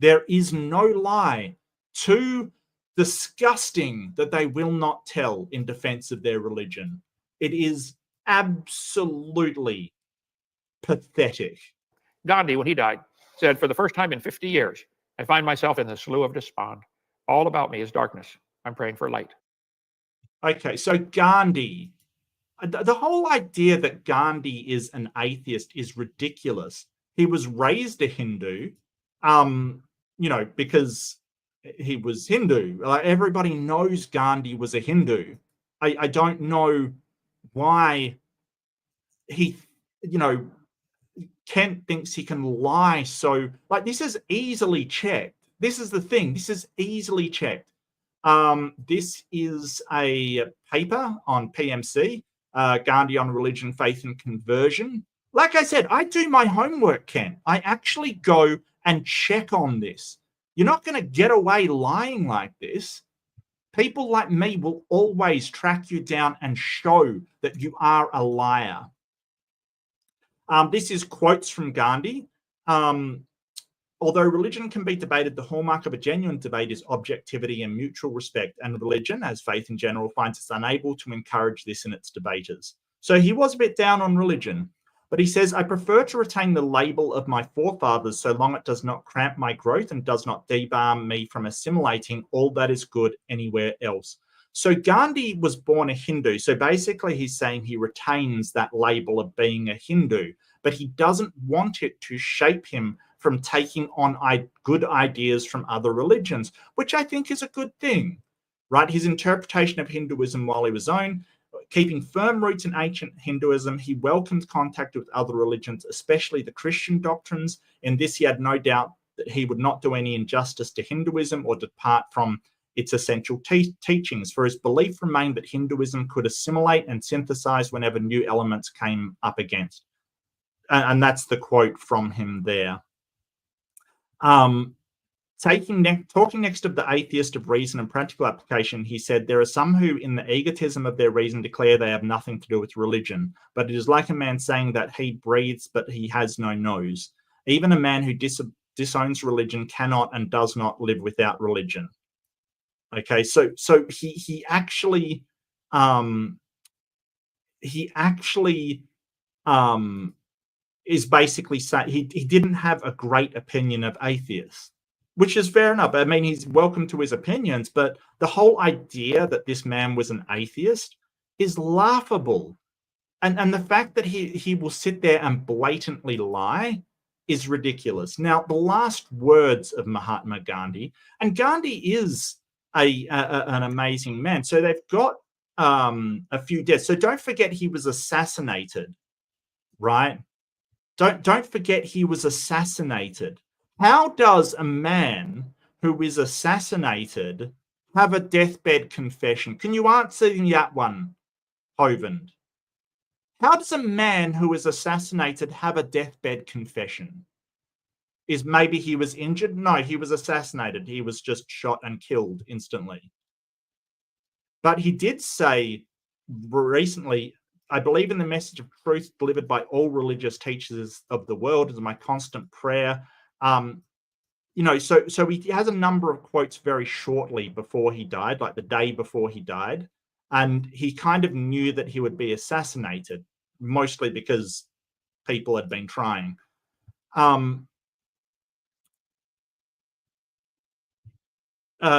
There is no lie too disgusting that they will not tell in defense of their religion. It is absolutely pathetic. Gandhi, when he died, said, for the first time in 50 years, I find myself in the slough of despond. All about me is darkness. I'm praying for light. Okay, so Gandhi, the whole idea that Gandhi is an atheist is ridiculous. He was raised a Hindu, because he was Hindu. Everybody knows Gandhi was a Hindu. I don't know why he, Kent thinks he can lie. So, this is easily checked. this is the thing. This is easily checked. This is a paper on PMC, Gandhi on Religion, Faith, and Conversion. Like I said, I do my homework, Ken. I actually go and check on this. You're not going to get away lying like this. People like me will always track you down and show that you are a liar. This is quotes from Gandhi. Although religion can be debated, the hallmark of a genuine debate is objectivity and mutual respect, and religion, as faith in general, finds us unable to encourage this in its debaters. So he was a bit down on religion, but he says, I prefer to retain the label of my forefathers so long it does not cramp my growth and does not debar me from assimilating all that is good anywhere else. So Gandhi was born a Hindu. So basically he's saying he retains that label of being a Hindu, but he doesn't want it to shape him from taking on good ideas from other religions, which I think is a good thing, right? His interpretation of Hinduism while he was own, keeping firm roots in ancient Hinduism, he welcomed contact with other religions, especially the Christian doctrines. In this, he had no doubt that he would not do any injustice to Hinduism or depart from its essential teachings, for his belief remained that Hinduism could assimilate and synthesize whenever new elements came up against. And that's the quote from him there. Talking next of the atheist of reason and practical application, he said, there are some who, in the egotism of their reason, declare they have nothing to do with religion. But it is like a man saying that he breathes, but he has no nose. Even a man who disowns religion cannot and does not live without religion. Okay, so he actually is basically saying he didn't have a great opinion of atheists, which is fair enough. I mean, he's welcome to his opinions, but the whole idea that this man was an atheist is laughable. And the fact that he will sit there and blatantly lie is ridiculous. Now, the last words of Mahatma Gandhi, and Gandhi is an amazing man. So they've got a few deaths. So don't forget he was assassinated, right? Don't forget he was assassinated. How does a man who is assassinated have a deathbed confession? Can you answer that one, Hovind? How does a man who is assassinated have a deathbed confession? Is maybe he was injured? No, he was assassinated. He was just shot and killed instantly. But he did say recently, I believe in the message of truth delivered by all religious teachers of the world is my constant prayer. So he has a number of quotes very shortly before he died, like the day before he died. And he kind of knew that he would be assassinated, mostly because people had been trying.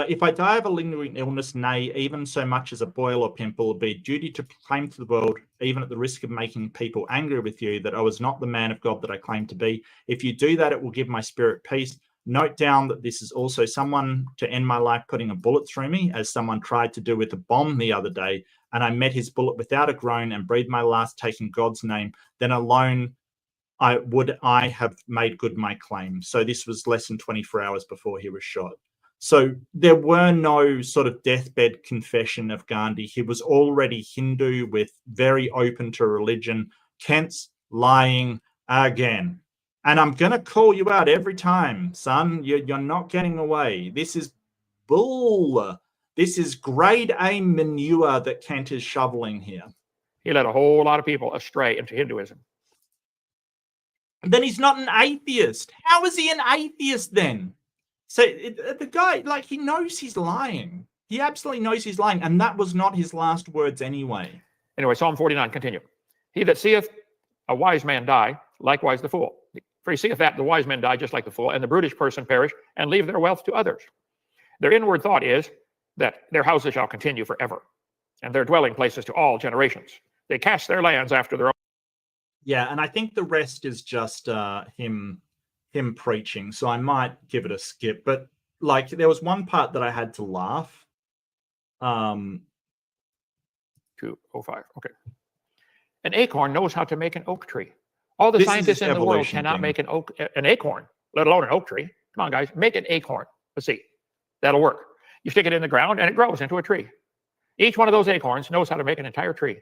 If I die of a lingering illness, nay, even so much as a boil or pimple, it be a duty to proclaim to the world, even at the risk of making people angry with you, that I was not the man of God that I claimed to be. If you do that, it will give my spirit peace. Note down that this is also someone to end my life putting a bullet through me, as someone tried to do with a bomb the other day, and I met his bullet without a groan and breathed my last taking God's name. Then alone I have made good my claim. So this was less than 24 hours before he was shot. So there were no sort of deathbed confession of Gandhi. He was already Hindu, with very open to religion. Kent's lying again. And I'm going to call you out every time, son. You're not getting away. This is bull. This is grade A manure that Kent is shoveling here. He led a whole lot of people astray into Hinduism. Then he's not an atheist. How is he an atheist then? So the guy, like, he knows he's lying. He absolutely knows he's lying. And that was not his last words anyway. Anyway, Psalm 49, continue. He that seeth a wise man die, likewise the fool. For he seeth that the wise men die just like the fool, and the brutish person perish, and leave their wealth to others. Their inward thought is that their houses shall continue forever, and their dwelling places to all generations. They cast their lands after their own. Yeah, and I think the rest is just him preaching, so I might give it a skip. But like, there was one part that I had to laugh. 205. Okay. An acorn knows how to make an oak tree. All the scientists in the world cannot make an acorn, let alone an oak tree. Come on, guys, make an acorn. Let's see. That'll work. You stick it in the ground and it grows into a tree. Each one of those acorns knows how to make an entire tree.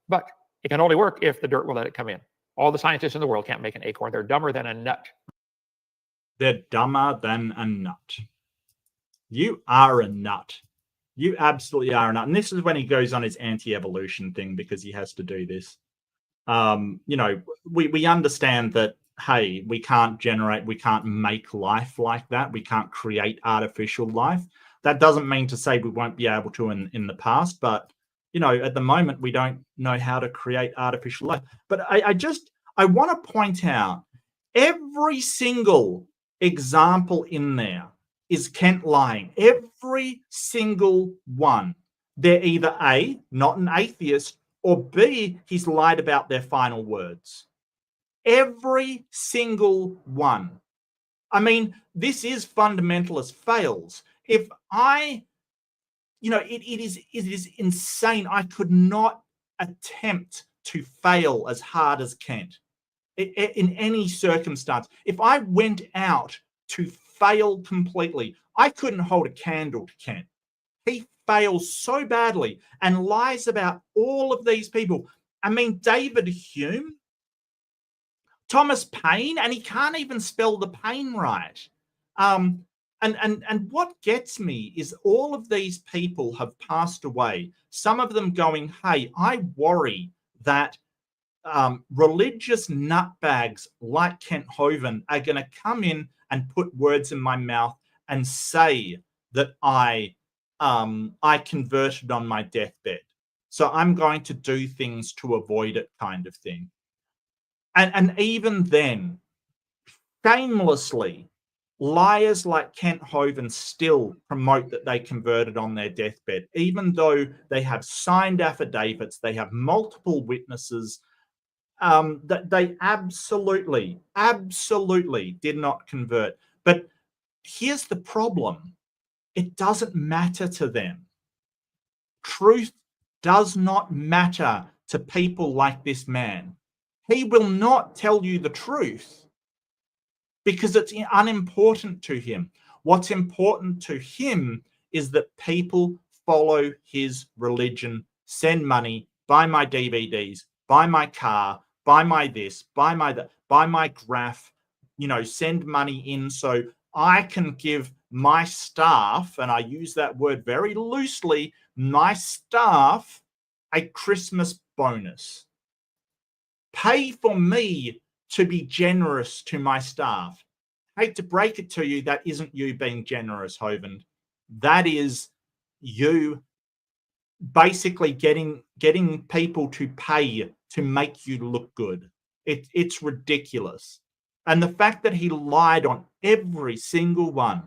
But it can only work if the dirt will let it come in. All the scientists in the world can't make an acorn. They're dumber than a nut. They're dumber than a nut. You are a nut. You absolutely are a nut. And this is when he goes on his anti-evolution thing, because he has to do this. You know, we understand that, hey, we can't make life like that. We can't create artificial life. That doesn't mean to say we won't be able to in the past, but, you know, at the moment, we don't know how to create artificial life. But I want to point out every single example in there is Kent lying. Every single one. They're either A, not an atheist, or B, he's lied about their final words. Every single one. I mean, this is fundamentalist fails. If I, you know, it is insane. I could not attempt to fail as hard as Kent in any circumstance. If I went out to fail completely, I couldn't hold a candle to Kent. He fails so badly and lies about all of these people. I mean, David Hume, Thomas Paine, and he can't even spell the Paine right. And what gets me is all of these people have passed away. Some of them going, hey, I worry that religious nutbags like Kent Hovind are going to come in and put words in my mouth and say that I converted on my deathbed. So I'm going to do things to avoid it, kind of thing. And even then, shamelessly, liars like Kent Hovind still promote that they converted on their deathbed, even though they have signed affidavits, they have multiple witnesses, that they absolutely did not convert. But here's the problem. It doesn't matter to them. Truth does not matter to people like this man. He will not tell you the truth because it's unimportant to him. What's important to him is that people follow his religion, send money, buy my DVDs, buy my car, buy my this, buy my that, buy my graph, you know, send money in so I can give my staff, and I use that word very loosely, my staff a Christmas bonus. Pay for me to be generous to my staff. I hate to break it to you, that isn't you being generous, Hovind. That is you basically getting people to pay to make you look good. It's ridiculous. And the fact that he lied on every single one.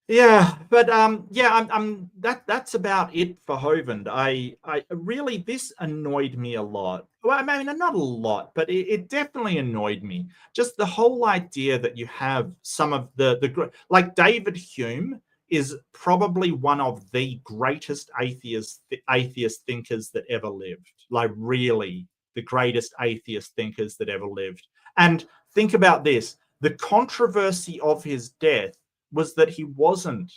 Yeah, but that's about it for Hovind. I really, this annoyed me a lot. Well, I mean, not a lot, but it definitely annoyed me. Just the whole idea that you have some of the like David Hume is probably one of the greatest atheist thinkers that ever lived. Like really the greatest atheist thinkers that ever lived. And think about this. The controversy of his death was that he wasn't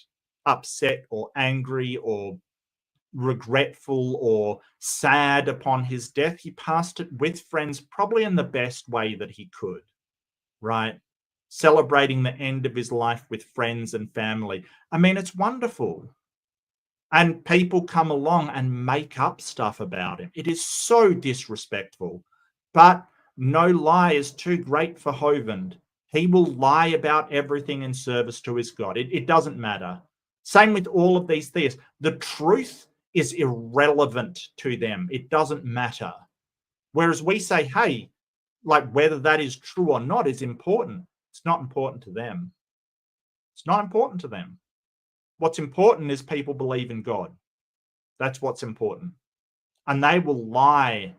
upset or angry or regretful or sad upon his death. He passed it with friends, probably in the best way that he could, right? Celebrating the end of his life with friends and family. I mean, it's wonderful. And people come along and make up stuff about him. It is so disrespectful. But no lie is too great for Hovind. He will lie about everything in service to his God. It doesn't matter. Same with all of these theists. The truth is irrelevant to them. It doesn't matter. Whereas we say, hey, like whether that is true or not is important. It's not important to them. It's not important to them. What's important is people believe in God. That's what's important. And they will lie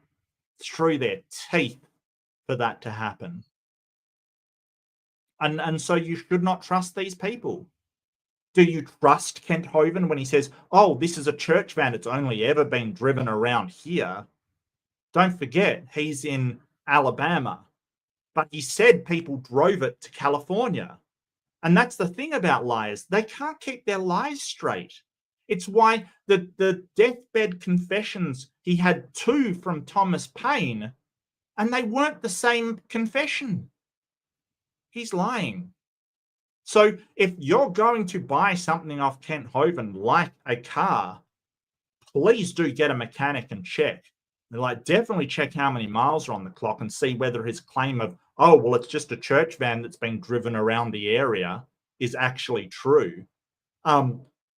through their teeth for that to happen. And so you should not trust these people. Do you trust Kent Hovind when he says, oh, this is a church van, it's only ever been driven around here? Don't forget, he's in Alabama. but he said people drove it to California. And that's the thing about liars. They can't keep their lies straight. It's why the deathbed confessions, he had 2 from Thomas Paine, and they weren't the same confession. He's lying. So if you're going to buy something off Kent Hovind, like a car, please do get a mechanic and check. Like, definitely check how many miles are on the clock and see whether his claim of, oh, well, it's just a church van that's been driven around the area is actually true.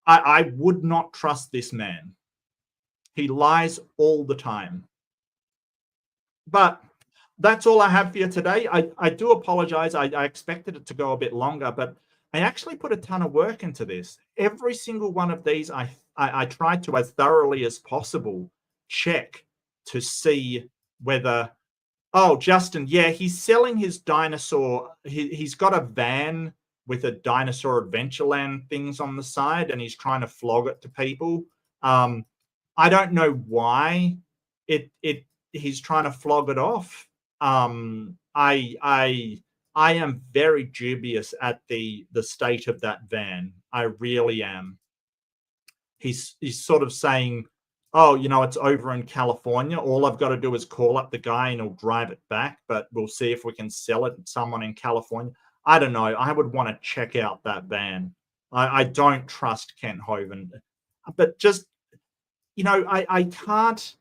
I would not trust this man. He lies all the time. But that's all I have for you today. I do apologize. I expected it to go a bit longer, but I actually put a ton of work into this. Every single one of these, I tried to, as thoroughly as possible, check to see whether, oh, Justin, yeah, he's selling his dinosaur. He's got a van with a dinosaur Adventureland things on the side, and he's trying to flog it to people. I don't know why he's trying to flog it off. I am very dubious at the state of that van. I really am. He's sort of saying, oh, you know, it's over in California. All I've got to do is call up the guy and he'll drive it back, but we'll see if we can sell it to someone in California. I don't know. I would want to check out that van. I don't trust Kent Hovind. But just, you know, I can't.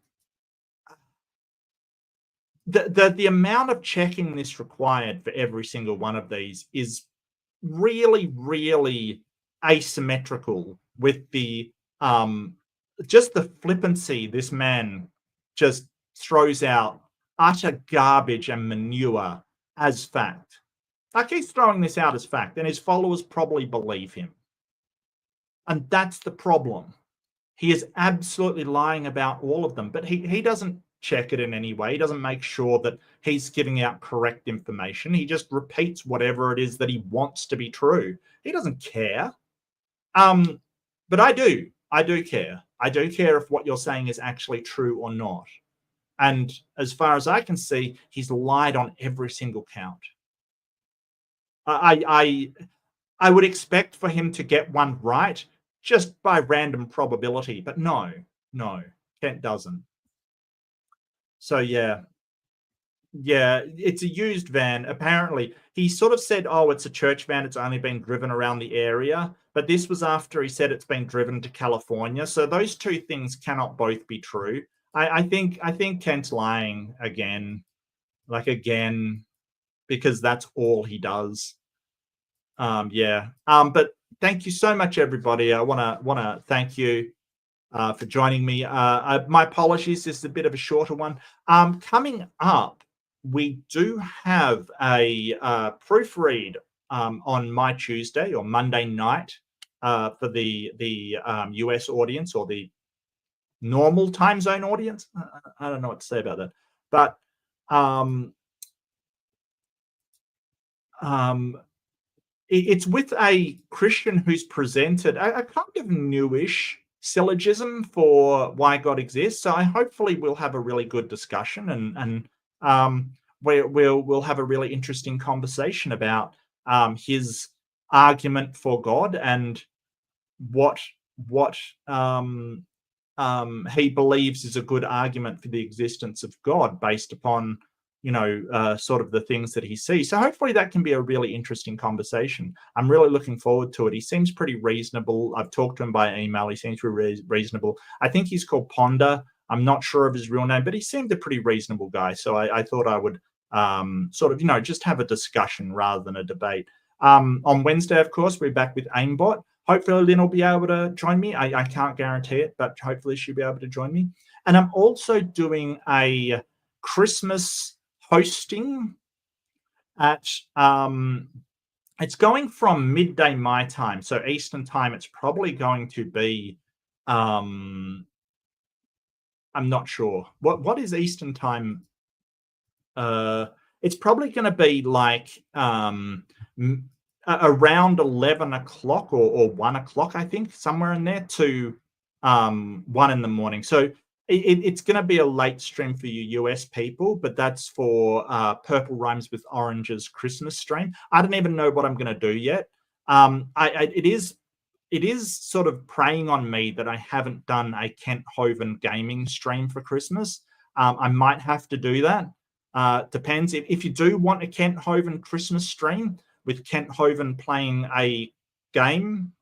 The amount of checking this required for every single one of these is really, really asymmetrical with the just the flippancy this man just throws out utter garbage and manure as fact. Like, he's throwing this out as fact, and his followers probably believe him. And that's the problem. He is absolutely lying about all of them, but he doesn't check it in any way. He doesn't make sure that he's giving out correct information. He just repeats whatever it is that he wants to be true. He doesn't care. But I do. I do care. I do care if what you're saying is actually true or not. And as far as I can see, he's lied on every single count. I would expect for him to get one right just by random probability, but no, Kent doesn't. So yeah, it's a used van. Apparently, he sort of said, oh, it's a church van. It's only been driven around the area. But this was after he said it's been driven to California. So those two things cannot both be true. I think Kent's lying again, because that's all he does. But thank you so much, everybody. I wanna thank you for joining me. My apologies, this is a bit of a shorter one. Coming up, we do have a proofread on my Tuesday or Monday night for the US audience, or the normal time zone audience. I don't know what to say about that, but it's with a Christian who's presented a kind of newish syllogism for why God exists. So I hopefully we'll have a really good discussion, and we'll have a really interesting conversation about his argument for God and what he believes is a good argument for the existence of God based upon, sort of the things that he sees. So hopefully that can be a really interesting conversation. I'm really looking forward to it. He seems pretty reasonable. I've talked to him by email. He seems pretty reasonable. I think he's called Ponder. I'm not sure of his real name, but he seemed a pretty reasonable guy. So I thought I would sort of, just have a discussion rather than a debate. On Wednesday, of course, we're back with Aimbot. Hopefully Lynn will be able to join me. I can't guarantee it, but hopefully she'll be able to join me. And I'm also doing a Christmas hosting at it's going from midday my time, so Eastern time. It's probably going to be I'm not sure what is Eastern time. It's probably going to be like around 11 o'clock or 1 o'clock, I think, somewhere in there, to 1 in the morning. So it's going to be a late stream for you US people, but that's for Purple Rhymes with Orange's Christmas stream. I don't even know what I'm going to do yet. It is sort of preying on me that I haven't done a Kent Hovind gaming stream for Christmas. I might have to do that. Depends. If you do want a Kent Hovind Christmas stream with Kent Hovind playing a game,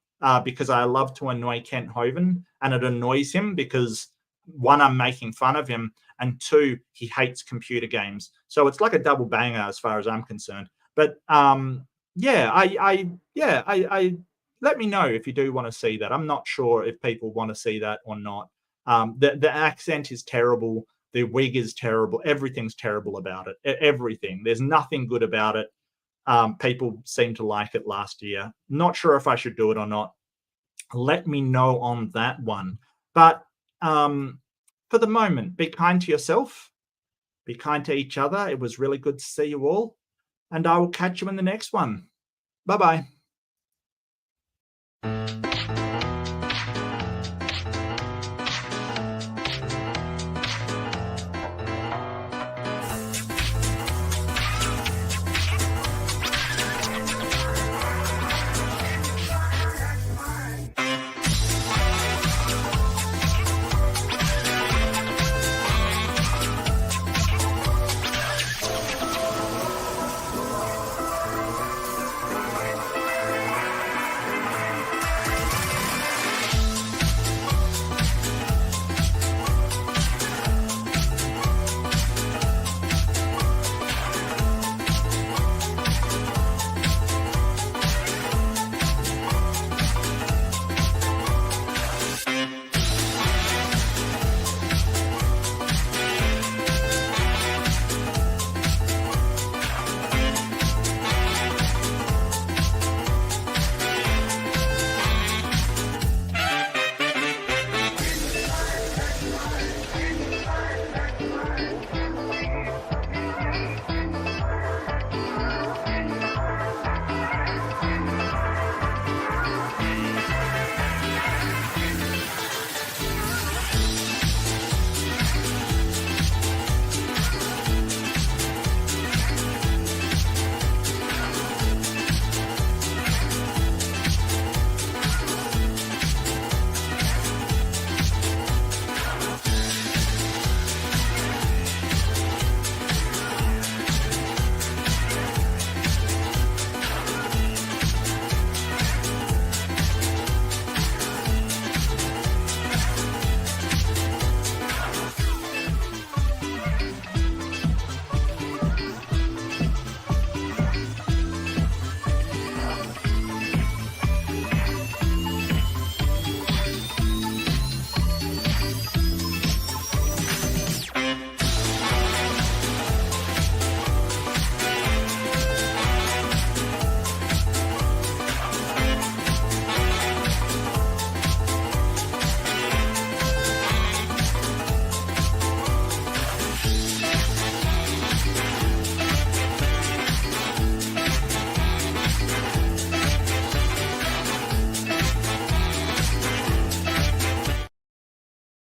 because I love to annoy Kent Hovind, and it annoys him because, one, I'm making fun of him, and two, he hates computer games. So it's like a double banger as far as I'm concerned. But yeah, I let me know if you do want to see that. I'm not sure if people want to see that or not. The accent is terrible. The wig is terrible. Everything's terrible about it. Everything. There's nothing good about it. People seem to like it last year. Not sure if I should do it or not. Let me know on that one. But for the moment, be kind to yourself. Be kind to each other. It was really good to see you all. And I will catch you in the next one. Bye-bye.